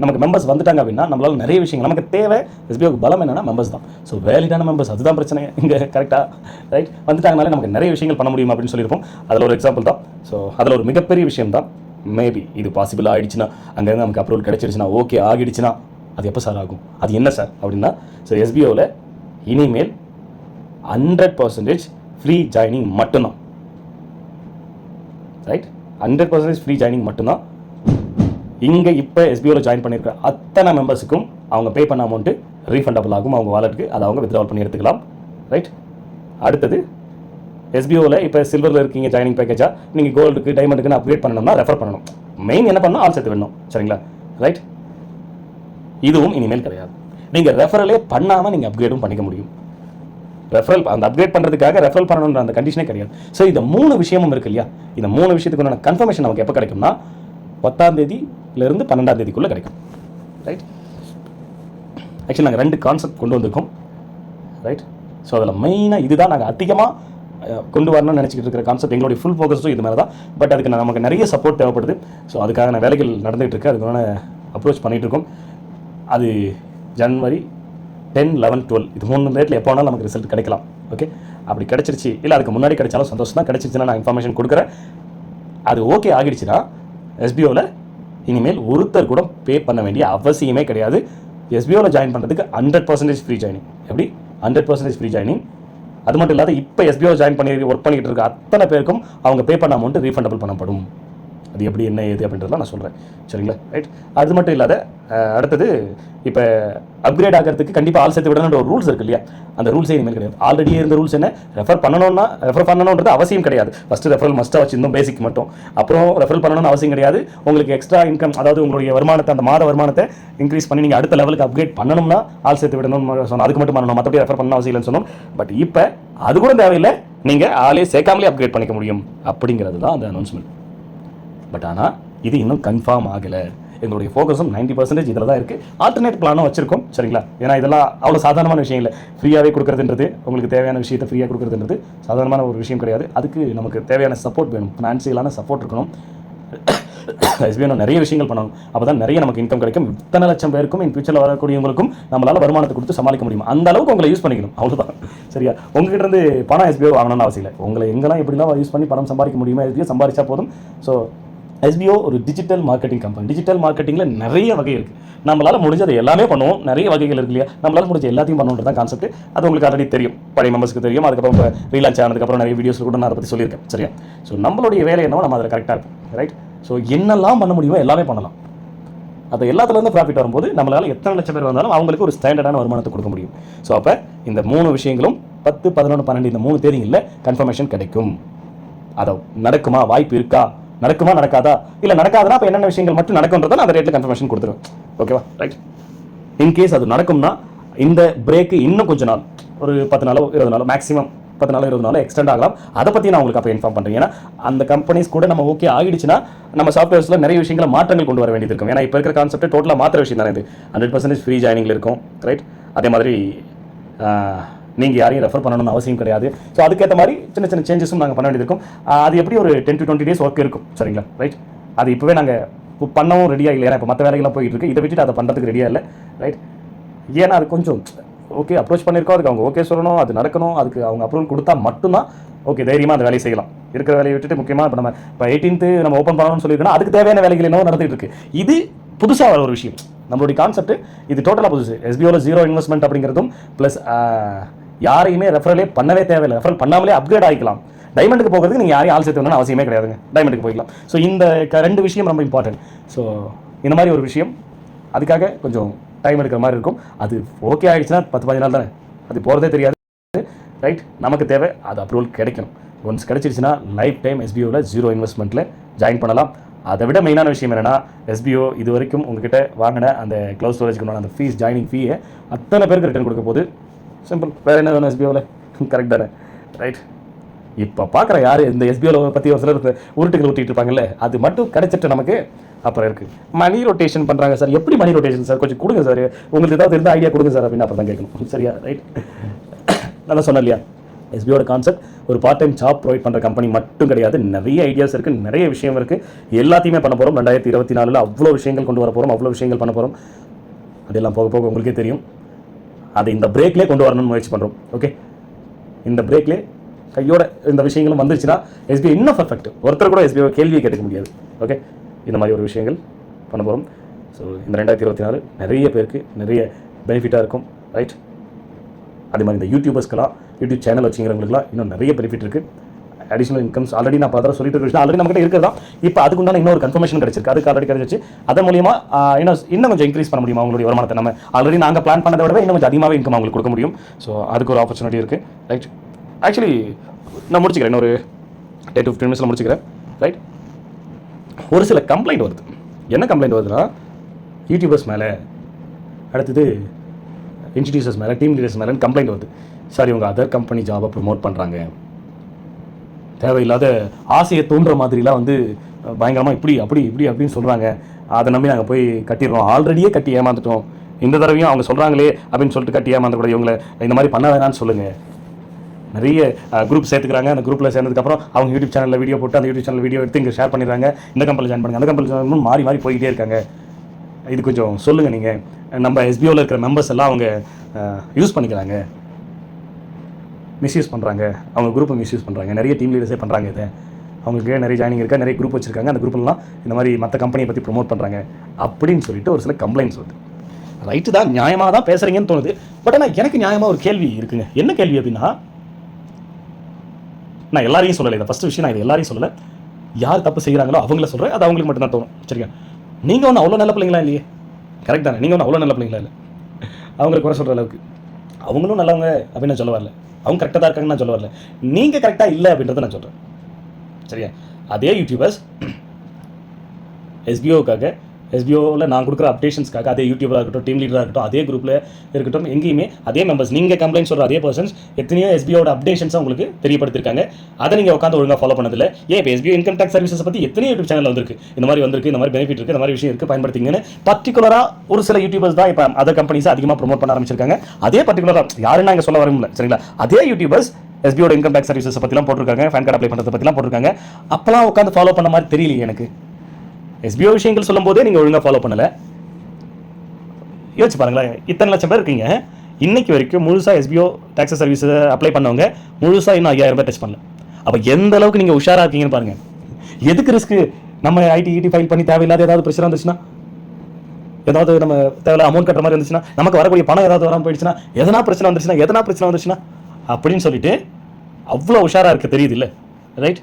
நமக்கு மெம்பர்ஸ் வந்துட்டாங்க அப்படின்னா நம்மளால் நிறைய விஷயங்கள் நமக்கு தேவை. SBOக்கு பலம் என்னன்னா மெம்பர்ஸ் தான். ஸோ வேலிடான மெம்பர்ஸ், அதுதான் பிரச்சனை இங்கே. கரெக்டாக ரைட் வந்துட்டாங்கனாலே நமக்கு நிறைய விஷயங்கள் பண்ண முடியும் அப்படின்னு சொல்லியிருப்போம். அதில் ஒரு எக்ஸாம்பிள் தான். ஸோ அதில் ஒரு மிகப்பெரிய விஷயம் தான் மேபி இது பாசிபிள் ஆகிடுச்சுன்னா, அங்கேருந்து நமக்கு அப்ரூவல் கிடைச்சிருச்சுன்னா, ஓகே ஆகிடுச்சுன்னா, அது எப்போ சார் ஆகும், அது என்ன சார் அப்படின்னா, ஸோ SBOவில் இனிமேல் 100% ஃப்ரீ ஜாயினிங் மட்டும்தான். ரைட். 100% ஃப்ரீ ஜாயினிங் மட்டும்தான். இங்கே இப்போ SBOவில் ஜாயின் பண்ணியிருக்கிற அத்தனை மெம்பர்ஸுக்கும் அவங்க பே பண்ண அமௌண்ட்டு ரீஃபண்டபிள் ஆகும் அவங்க வாலெட்டுக்கு. அதை அவங்க வித்ட்ராவல் பண்ணி எடுத்துக்கலாம். ரைட். அடுத்தது SBOவில் இப்போ சில்வரில் இருக்கீங்க, ஜாயினிங் பேக்கேஜாக நீங்கள் கோல்டுக்கு டைமண்டுக்குன்னு அப்கிரேட் பண்ணணும்னா ரெஃபர் பண்ணணும். மெயின் என்ன பண்ணணும், ஆள் சேர்த்து வேணும். சரிங்களா? ரைட். இதுவும் இனிமேல் கிடையாது. நீங்கள் ரெஃபரலே பண்ணாமல் நீங்கள் அப்கிரேடும் பண்ணிக்க முடியும். அந்த அப்கிரேட் பண்ணுறதுக்காக ரெஃபரல் பண்ணணுன்ற அந்த கண்டிஷனே கிடையாது. ஸோ இந்த 3 விஷயமும் இருக்கு இல்லையா? இந்த 3 விஷயத்துக்கு கன்ஃபர்மேஷன் நமக்கு எப்போ கிடைக்கும்னா 10ஆம் தேதியிலிருந்து 12ஆம் தேதிக்குள்ளே கிடைக்கும். ரைட். ஆக்சுவலி நாங்கள் 2 கான்செப்ட் கொண்டு வந்திருக்கோம். ரைட். ஸோ அதில் மெயினாக இதுதான் நாங்கள் அதிகமாக கொண்டு வரணும்னு நினச்சிக்கிட்டு இருக்கிற கான்செப்ட். எங்களுடைய ஃபுல் ஃபோக்கஸும் இது மேலே தான். பட் அதுக்கு நமக்கு நிறைய சப்போர்ட் தேவைப்படுது. ஸோ அதுக்கான வேலைகள் நடந்துகிட்டு இருக்கு. அதுக்கான அப்ரோச் பண்ணிகிட்டு இருக்கோம். அது ஜனவரி 10, 11, 12 இது 3 டேட்டில் எப்போ வேணாலும் நமக்கு ரிசல்ட் கிடைக்கலாம். ஓகே. அப்படி கிடைச்சிருச்சு, இல்லை அதுக்கு முன்னாடி கிடைச்சாலும் சந்தோஷம் தான். கிடைச்சிருச்சுன்னா நான் இன்ஃபர்மேஷன் கொடுக்குறேன். அது ஓகே ஆகிடுச்சுன்னா SBOவில் இனிமேல் ஒருத்தர் கூட பே பண்ண வேண்டிய அவசியமே கிடையாது. SBOவில் ஜாயின் பண்ணுறதுக்கு 100% ஃப்ரீ ஜாயினிங். எப்படி 100% ஃப்ரீ ஜாயினிங்? அது மட்டும் இல்லாத இப்போ SBO ஜாயின் பண்ணி ஒர்க் பண்ணிக்கிட்டு இருக்க அத்தனை பேருக்கும் அவங்க பே பண்ண அமௌண்ட்டு ரீஃபண்டபிள் பண்ணப்படும். அது எப்படி என்ன ஏது அப்படின்றத நான் சொல்கிறேன். சரிங்களா? ரைட். அது மட்டும் இல்லாத அடுத்தது இப்போ அப்கிரேட் ஆகிறதுக்கு கண்டிப்பாக ஆள் சேர்த்து விடணுன்ற ஒரு ரூல்ஸ் இருக்கு இல்லையா? அந்த ரூல்ஸே இனிமேல் கிடையாது. ஆல்ரெடி இருந்த ரூல்ஸ் என்ன, ரெஃபர் பண்ணணுன்றது அவசியம் கிடையாது. ஃபஸ்ட்டு ரெஃபரல் மஸ்ட்டாக வச்சிருந்தோம், பேசிக் மட்டும். அப்புறம் ரெஃபரல் பண்ணணும்னு அவசியம் கிடையாது. உங்களுக்கு எக்ஸ்ட்ரா இன்கம், அதாவது உங்களுடைய வருமானத்தை, அந்த மாத வருமானத்தை இன்க்ரீஸ் பண்ணி நீங்கள் அடுத்த லெவலுக்கு அப்கிரேட் பண்ணணும்னா ஆள் சேர்த்து விடணும்னு சொன்னோம். அதுக்கு மட்டும் பண்ணணும், மற்றபடி ரெஃபர் பண்ண அவசியம் இல்லைன்னு சொன்னோம். பட் இப்போ அது கூட தேவையில்லை, நீங்கள் ஆளே சேர்க்காமலே அப்கிரேட் பண்ணிக்க முடியும் அப்படிங்கிறது தான் அந்த அனௌன்ஸ்மெண்ட். பட் ஆனால் இது இன்னும் கன்ஃபார்ம் ஆகலை. எங்களுடைய ஃபோக்கஸும் 90% இதில் தான் இருக்குது. ஆல்டர்னேட் பிளானும் வச்சிருக்கோம். சரிங்களா? ஏன்னா இதெல்லாம் அவ்வளோ சாதாரணமான விஷயம் இல்லை. ஃப்ரீயாகவே கொடுக்குறதுன்றது, உங்களுக்கு தேவையான விஷயத்தை ஃப்ரீயாக கொடுக்குறதுன்றது சாதாரணமான ஒரு விஷயம் கிடையாது. அதுக்கு நமக்கு தேவையான சப்போர்ட் வேணும், ஃபினான்சியலான சப்போர்ட் இருக்கணும். SBO நிறைய விஷயங்கள் பண்ணணும். அப்போ தான் நிறைய நமக்கு இன்கம் கிடைக்கும். இத்தனை லட்சம் பேருக்கும் இன் ஃபியூச்சரில் வரக்கூடியவங்களுக்கும் நம்மளால் வருமானத்தை கொடுத்து சமாளிக்க முடியும். அந்த அளவுக்கு உங்களை யூஸ் பண்ணிக்கணும், அவ்வளோதான். சரியா? உங்ககிட்ட இருந்து பணம் SBO வாங்கணும்னு அவசியம் இல்லை. உங்களை எங்கெல்லாம் எப்படிலாம் யூஸ் பண்ணி பணம் சம்பாதிக்க முடியுமோ SBO சம்பாதிச்சா போதும். ஸோ SBO ஒரு டிஜிட்டல் மார்க்கெட்டிங் கம்பெனி. டிஜிட்டல் மார்க்கெட்டிங்கில் நிறைய வகை இருக்குது. நம்மளால் முடிஞ்சது எல்லாமே பண்ணுவோம். நிறைய வகைகள் இருக்கு இல்லையா? நம்மளால் முடிஞ்ச எல்லாத்தையும் பண்ணணுன்றது தான் கான்செப்ட். அது உங்களுக்கு ஆல்ரெடி தெரியும், பழைய மெம்பர்ஸ்க்கு தெரியும். அதுக்கப்புறம் இப்போ ரீலான்ச் ஆனதுக்கப்புறம் நிறைய வீடியோஸில் கூட நான் அதை பற்றி சொல்லியிருக்கேன். சரியா? ஸோ நம்மளுடைய வேலை என்னவோ நம்ம அதில் கரெக்டாக இருக்கும். ரைட். ஸோ என்னெல்லாம் பண்ண முடியுமோ எல்லாமே பண்ணலாம். அது எல்லாத்துலேருந்து ப்ராஃபிட் வரும்போது நம்மளால் எத்தனை லட்சம் பேர் வந்தாலும் அவங்களுக்கு ஒரு ஸ்டாண்டர்டான வருமானத்தை கொடுக்க முடியும். ஸோ அப்போ இந்த 3 விஷயங்களும் 10, 11, 12 இந்த 3 தேதிகளில் கன்ஃபர்மேஷன் கிடைக்கும். அதை நடக்குமா, வாய்ப்பு இருக்கா, நடக்குமா நடக்காதா, இல்லை நடக்காதுன்னா அப்போ என்னென்ன விஷயங்கள் மட்டும் நடக்கும்ன்றதை நான் அந்த ரேட்டில் கன்ஃபர்மேஷன் கொடுத்துருவேன். ஓகேவா? ரைட். இன்கேஸ் அது நடக்கும்னா இந்த பிரேக்கு இன்னும் கொஞ்ச நாள், ஒரு 10 நாளோ 20 நாளோ, மேக்ஸிமம் 10 நாளோ 20 நாளோ எக்ஸ்டெண்ட் ஆகலாம். அதை பற்றி நான் உங்களுக்கு அப்போ இன்ஃபார்ம் பண்ணுறேன். ஏன்னா அந்த கம்பெனிஸ் கூட நம்ம ஓகே ஆகிடுச்சுன்னா நம்ம சாஃப்ட்வேர்ஸில் நிறைய விஷயங்களை மாற்றங்கள் கொண்டு வர வேண்டியது இருக்கும். ஏன்னா இப்போ இருக்கிற கான்செப்ட் டோட்டலாக மாற்ற விஷயம் தானே இது. 100% ஃப்ரீ ஜாயினிங்கில் இருக்கும். ரைட். அதே மாதிரி நீங்கள் யாரையும் ரெஃபர் பண்ணணும்னு அவசியம் கிடையாது. ஸோ அதுக்கேற்ற மாதிரி சின்ன சின்ன சேஞ்சஸும் நாங்கள் பண்ண வேண்டியது இருக்கும். அது எப்படி ஒரு 10 to 20 days ஒர்க் இருக்கும். சரிங்களா? ரைட். அது இப்போவே நாங்கள் பண்ணவும் ரெடியாக இல்லை. ஏன்னா இப்போ மற்ற வேலைகள்லாம் போயிட்டு இருக்கு. இதை விட்டுட்டு அதை பண்ணுறதுக்கு ரெடியாக இல்லை. ரைட். ஏன்னா அது கொஞ்சம் ஓகே அப்ரோச் பண்ணியிருக்கோம், அதுக்கு அவங்க ஓகே சொல்லணும், அது நடக்கணும், அதுக்கு அவங்க அப்ரூவல் கொடுத்தா மட்டும்தான் ஓகே தைரியமாக அந்த வேலையை செய்யலாம். இருக்கிற வேலையை விட்டுட்டு முக்கியமாக இப்போ 18th நம்ம ஓப்பன் பண்ணணும்னு சொல்லியிருக்கோம்னா அதுக்கு தேவையான வேலைகள் என்னவோ நடந்துகிட்டு இருக்கு. இது புதுசாக வர ஒரு விஷயம். நம்மளுடைய கான்செப்ட் இது டோட்டலாக புதுசு. எஸ்பிஓவில் 0 இன்வெஸ்ட்மெண்ட் அப்படிங்கிறதும் ப்ளஸ் யாரையுமே ரெஃபரலே பண்ணவே தேவையில்லை, ரெஃபரல் பண்ணாமலே அப்கிரேட் ஆகிக்கலாம். டைமண்டுக்கு போகிறதுக்கு நீங்கள் யாரையும் ஆள் சேர்த்து அவசியமே கிடையாதுங்க, டைமண்டுக்கு போய்க்கலாம். ஸோ இந்த 2 விஷயம் ரொம்ப இம்பார்ட்டன்ட். ஸோ இந்த மாதிரி ஒரு விஷயம் அதுக்காக கொஞ்சம் டைம் எடுக்கிற மாதிரி இருக்கும். அது ஓகே ஆகிடுச்சுன்னா 10-15 நாள் தானே, அது போகிறதே தெரியாது. ரைட், நமக்கு தேவை அது அப்ரூவல் கிடைக்கணும். ஒன்ஸ் கிடைச்சிருச்சுன்னா லைஃப் டைம் எஸ்பிஓவில் 0 இன்வெஸ்ட்மெண்ட்டில் ஜாயின் பண்ணலாம். அதை விட மெயினான விஷயம் என்னென்னா, எஸ்பிஓ இது வரைக்கும் உங்ககிட்ட வாங்கின அந்த க்ளவுட் ஸ்டோரேஜ்க்கு அந்த ஃபீஸ், ஜாயினிங் ஃபீயை அத்தனை பேருக்கு ரிட்டர்ன் கொடுக்க போது. சிம்பிள். வேறு என்ன வேணும் எஸ்பிஓவில்? கரெக்ட் தானே? ரைட். இப்போ பார்க்குற யார் இந்த எஸ்பிஓவில் பற்றி ஒரு சிலர் உருட்டுகள் ஊட்டிகிட்டு இருப்பாங்கல்ல, அது மட்டும் கிடைச்சிட்டு நமக்கு அப்புறம் இருக்குது. மணி ரொட்டேஷன் பண்ணுறாங்க சார். எப்படி மணி ரொட்டேஷன் சார்? கொஞ்சம் கொடுங்க சார், உங்களுக்கு ஏதாவது இருந்தால் ஐடியா கொடுங்க சார் அப்படின்னு அப்புறம் தான் கேட்கணும். சரியா? ரைட். நல்லா சொன்னேன் இல்லையா? எஸ்பிஓட கான்செப்ட் ஒரு பார்ட் டைம் ஜாப் ப்ரொவைட் பண்ணுற கம்பெனி மட்டும் கிடையாது. நிறைய ஐடியாஸ் இருக்குது, நிறைய விஷயம் இருக்குது. எல்லாத்தையுமே பண்ண போகிறோம். 2024 அவ்வளோ விஷயங்கள் கொண்டு வர போகிறோம், அவ்வளோ விஷயங்கள் பண்ண போகிறோம். அதெல்லாம் போக போக உங்களுக்கே தெரியும். அதை இந்த பிரேக்லேயே கொண்டு வரணும்னு முயற்சி பண்ணுறோம். ஓகே, இந்த பிரேக்லேயே கையோட இந்த விஷயங்களும் வந்துருச்சுன்னா எஸ்பிஐ இன்னும் பர்ஃபெக்ட். ஒருத்தர் கூட எஸ்பிஐ கேள்வியை கேட்க முடியாது. ஓகே, இந்த மாதிரி ஒரு விஷயங்கள் பண்ண போகிறோம். ஸோ இந்த 2024 நிறைய பேருக்கு நிறைய பெனிஃபிட்டாக இருக்கும். ரைட். அதே மாதிரி இந்த யூடியூபர்ஸ்க்கெல்லாம், யூடியூப் சேனல் வச்சுக்கிறவங்களுக்குலாம் இன்னும் நிறைய பெனிஃபிட் இருக்குது. அடிஷனல் இன்கம்ஸ் ஆல்ரெடி நான் பல சொல்லிட்டு இருக்க விஷயம் ஆல்ரெடி நம்மகிட்ட இருக்கிறதா. இப்போ அதுக்குண்டான இன்னொரு கன்ஃபர்மேஷன் கிடைச்சிருக்கு. அதுக்கு ஆல்ரெடி கிடைச்சிச்சு. அதன் மூலியமா இன்னும் கொஞ்சம் இன்க்ரீஸ் பண்ண முடியுமா அவங்களுடைய வருமானத்தை? நம்ம ஆல்ரெடி நாங்கள் பிளான் பண்ணதை விட இன்னும் கொஞ்சம் அதிகமாகவே இன்கம் அவங்களுக்கு கொடுக்க முடியும். ஸோ அதுக்கு ஒரு ஆப்பர்ச்சுனிட்டி இருக்குது. ரைட். ஆக்சுவலி நான் முடிச்சுக்கிறேன், இன்னொரு 10-15 மினிட்ஸில் முடிச்சுக்கிறேன். ரைட். ஒரு சில கம்ப்ளைண்ட் வருது. என்ன கம்ப்ளைண்ட் வருதுன்னா, யூடியூபர்ஸ் மேலே, அடுத்தது இன்ஸ்டிடியூசர்ஸ் மேலே, டீம் லீடர்ஸ் மேலே கம்ப்ளைண்ட் வருது. சார், இவங்க அதர் கம்பெனி ஜாபை ப்ரொமோட் பண்ணுறாங்க, தேவையில்லாத ஆசையை தோன்ற மாதிரிலாம் பயங்கரமாக இப்படி அப்படி இப்படி அப்படின்னு சொல்கிறாங்க. அதை நம்பி நாங்கள் போய் கட்டிடுறோம். ஆல்ரெடியே கட்டி ஏமாந்துட்டோம். இந்த தடவையும் அவங்க சொல்கிறாங்களே அப்படின்னு சொல்லிட்டு கட்டி ஏமாந்தக்கூடாது. இவங்களை இந்த மாதிரி பண்ண வேணான்னு சொல்லுங்கள். நிறைய குரூப் சேர்த்துக்கிறாங்க. அந்த குரூப்பில் சேர்ந்ததுக்கப்புறம் அவங்க யூடியூப் சேனலில் வீடியோ போட்டு அந்த யூடியூப் சேனல் வீடியோ எடுத்து இங்கே ஷேர் பண்ணிடுறாங்க. இந்த கம்பெனி ஜாயின் பண்ணுங்க, அந்த கம்பெனி ஜாயின் மாறி மாறி போய்கிட்டே இருக்காங்க. இது கொஞ்சம் சொல்லுங்கள். நீங்கள் நம்ம எஸ்பிஓவில் இருக்கிற மெம்பர்ஸ் எல்லாம் அவங்க யூஸ் பண்ணிக்கிறாங்க, மிஸ்யூஸ் பண்ணுறாங்க, அவங்க குரூப்பை மிஸ்யூஸ் பண்ணுறாங்க. நிறைய டீம் லீடர்ஸே பண்ணுறாங்க. இதை அவங்களுக்கு நிறைய ஜாயினிங் இருக்கா, நிறைய குரூப் வச்சுருக்காங்க. அந்த குரூப்லாம் இந்த மாதிரி மற்ற கம்பெனியை பற்றி ப்ரொமோட் பண்ணுறாங்க அப்படின்னு சொல்லிட்டு ஒரு சில கம்ப்ளைண்ட்ஸ் வருது. ரைட்டு தான், நியாயமாக தான் பேசுகிறீங்கன்னு தோணுது. பட் ஆனால் எனக்கு நியாயமாக ஒரு கேள்வி இருக்குங்க. என்ன கேள்வி அப்படின்னா, நான் எல்லாரையும் சொல்லலை. இதை ஃபஸ்ட்டு விஷயம் நான் இது எல்லாரையும் சொல்லலை. யார் தப்பு செய்கிறாங்களோ அவங்கள சொல்கிறேன். அது அவங்களுக்கு மட்டும் தான் தோணும். சரியா? நீங்கள் ஒன்றும் அவ்வளோ நல்ல பிள்ளைங்களா இல்லையே? கரெக்ட் தானே? நீங்கள் ஒன்றும் அவ்வளோ நல்ல பிள்ளைங்களா இல்லை. அவங்களை குறை சொல்கிற அளவுக்கு அவங்களும் நல்லவங்க அப்படின்னு நான் சொல்ல வரல. அவங்க கரெக்டாக தான் இருக்காங்கன்னு நான் சொல்ல வரல. நீங்கள் கரெக்டாக இல்லை அப்படின்றத நான் சொல்கிறேன். சரியா? அதே யூடியூபர்ஸ் எஸ்பிஓக்காக, எஸ்பிஓவில் நான் கொடுக்குற அப்டேஷன்ஸ்க்காக, அதே யூடியூபராக இருக்கட்டும், டீம் லீடராக இருக்கட்டும், அதே குரூப்பில் இருக்கட்டும், எங்கேயுமே அதே மெம்பர்ஸ், நீங்கள் கம்ப்ளைண்ட் சொல்கிற அதே பர்சன்ஸ் எத்தனையோ எஸ்பிஓட அப்டேஷன்ஸை உங்களுக்கு தெரியப்படுத்திருக்காங்க. அதை நீங்கள் உட்காந்து ஒழுங்காக ஃபாலோ பண்ணதில்லை. ஏன் இப்போ எஸ்பிஓ இன்கம் டேக்ஸ் சர்வீசஸ் பற்றி எத்தனையோ யூடியூப் சேனல் வந்திருக்கு. இந்த மாதிரி வந்திருக்கு, இந்த மாதிரி பெனிஃபிட் இருக்குது, இந்த மாதிரி விஷயம் இருக்குது, பயன்படுத்திங்கன்னு பர்டிகுலராக ஒரு சில யூடியூபர்ஸ் தான் இப்போ அதர் கம்பெனிஸை அதிகமாக ப்ரொமோட் பண்ண ஆரம்பிச்சிருக்காங்க. அதே பர்டிகுலராக யாருன்னா இங்கே சொல்ல வரமுடியல. சரிங்களா? அதே யூடியூபர்ஸ் எஸ்பிஓட இன்கம் டேக்ஸ் சர்வீசஸ் பற்றிலாம் போட்டிருக்காங்க, ஃபேன் கார்டு அப்ளை பண்ணுறதை பற்றிலாம் போட்டிருக்காங்க. அப்போலாம் உட்காந்து ஃபாலோ பண்ண மாதிரி தெரியலையே எனக்கு. எஸ்பிஓ விஷயங்கள் சொல்லும் போதே நீங்கள் ஒழுங்காக ஃபாலோ பண்ணலை. யோசிச்சு பாருங்களேன், இத்தனை லட்சம் பேர் இருக்கீங்க. இன்னைக்கு வரைக்கும் முழுசாக எஸ்பிஓ டேக்ஸ் சர்வீஸ் அப்ளை பண்ணவங்க முழுசாக இன்னும் 5000 ரூபாய் டச் பண்ணல. அப்போ எந்த அளவுக்கு நீங்கள் உஷாராக இருக்கீங்கன்னு பாருங்கள். எதுக்கு ரிஸ்க்கு? நம்ம ஐடி ஃபைல் பண்ணி தேவையில்லாத ஏதாவது பிரச்சனை வந்துச்சுன்னா, ஏதாவது நம்ம தேவையில்ல அமௌண்ட் கட்டுற மாதிரி இருந்துச்சுன்னா, நமக்கு வரக்கூடிய பணம் ஏதாவது வராமல் போயிடுச்சுன்னா, எதனா பிரச்சனை வந்துச்சுன்னா அப்படின்னு சொல்லிட்டு அவ்வளோ உஷாராக இருக்க தெரியுது இல்லை? ரைட்.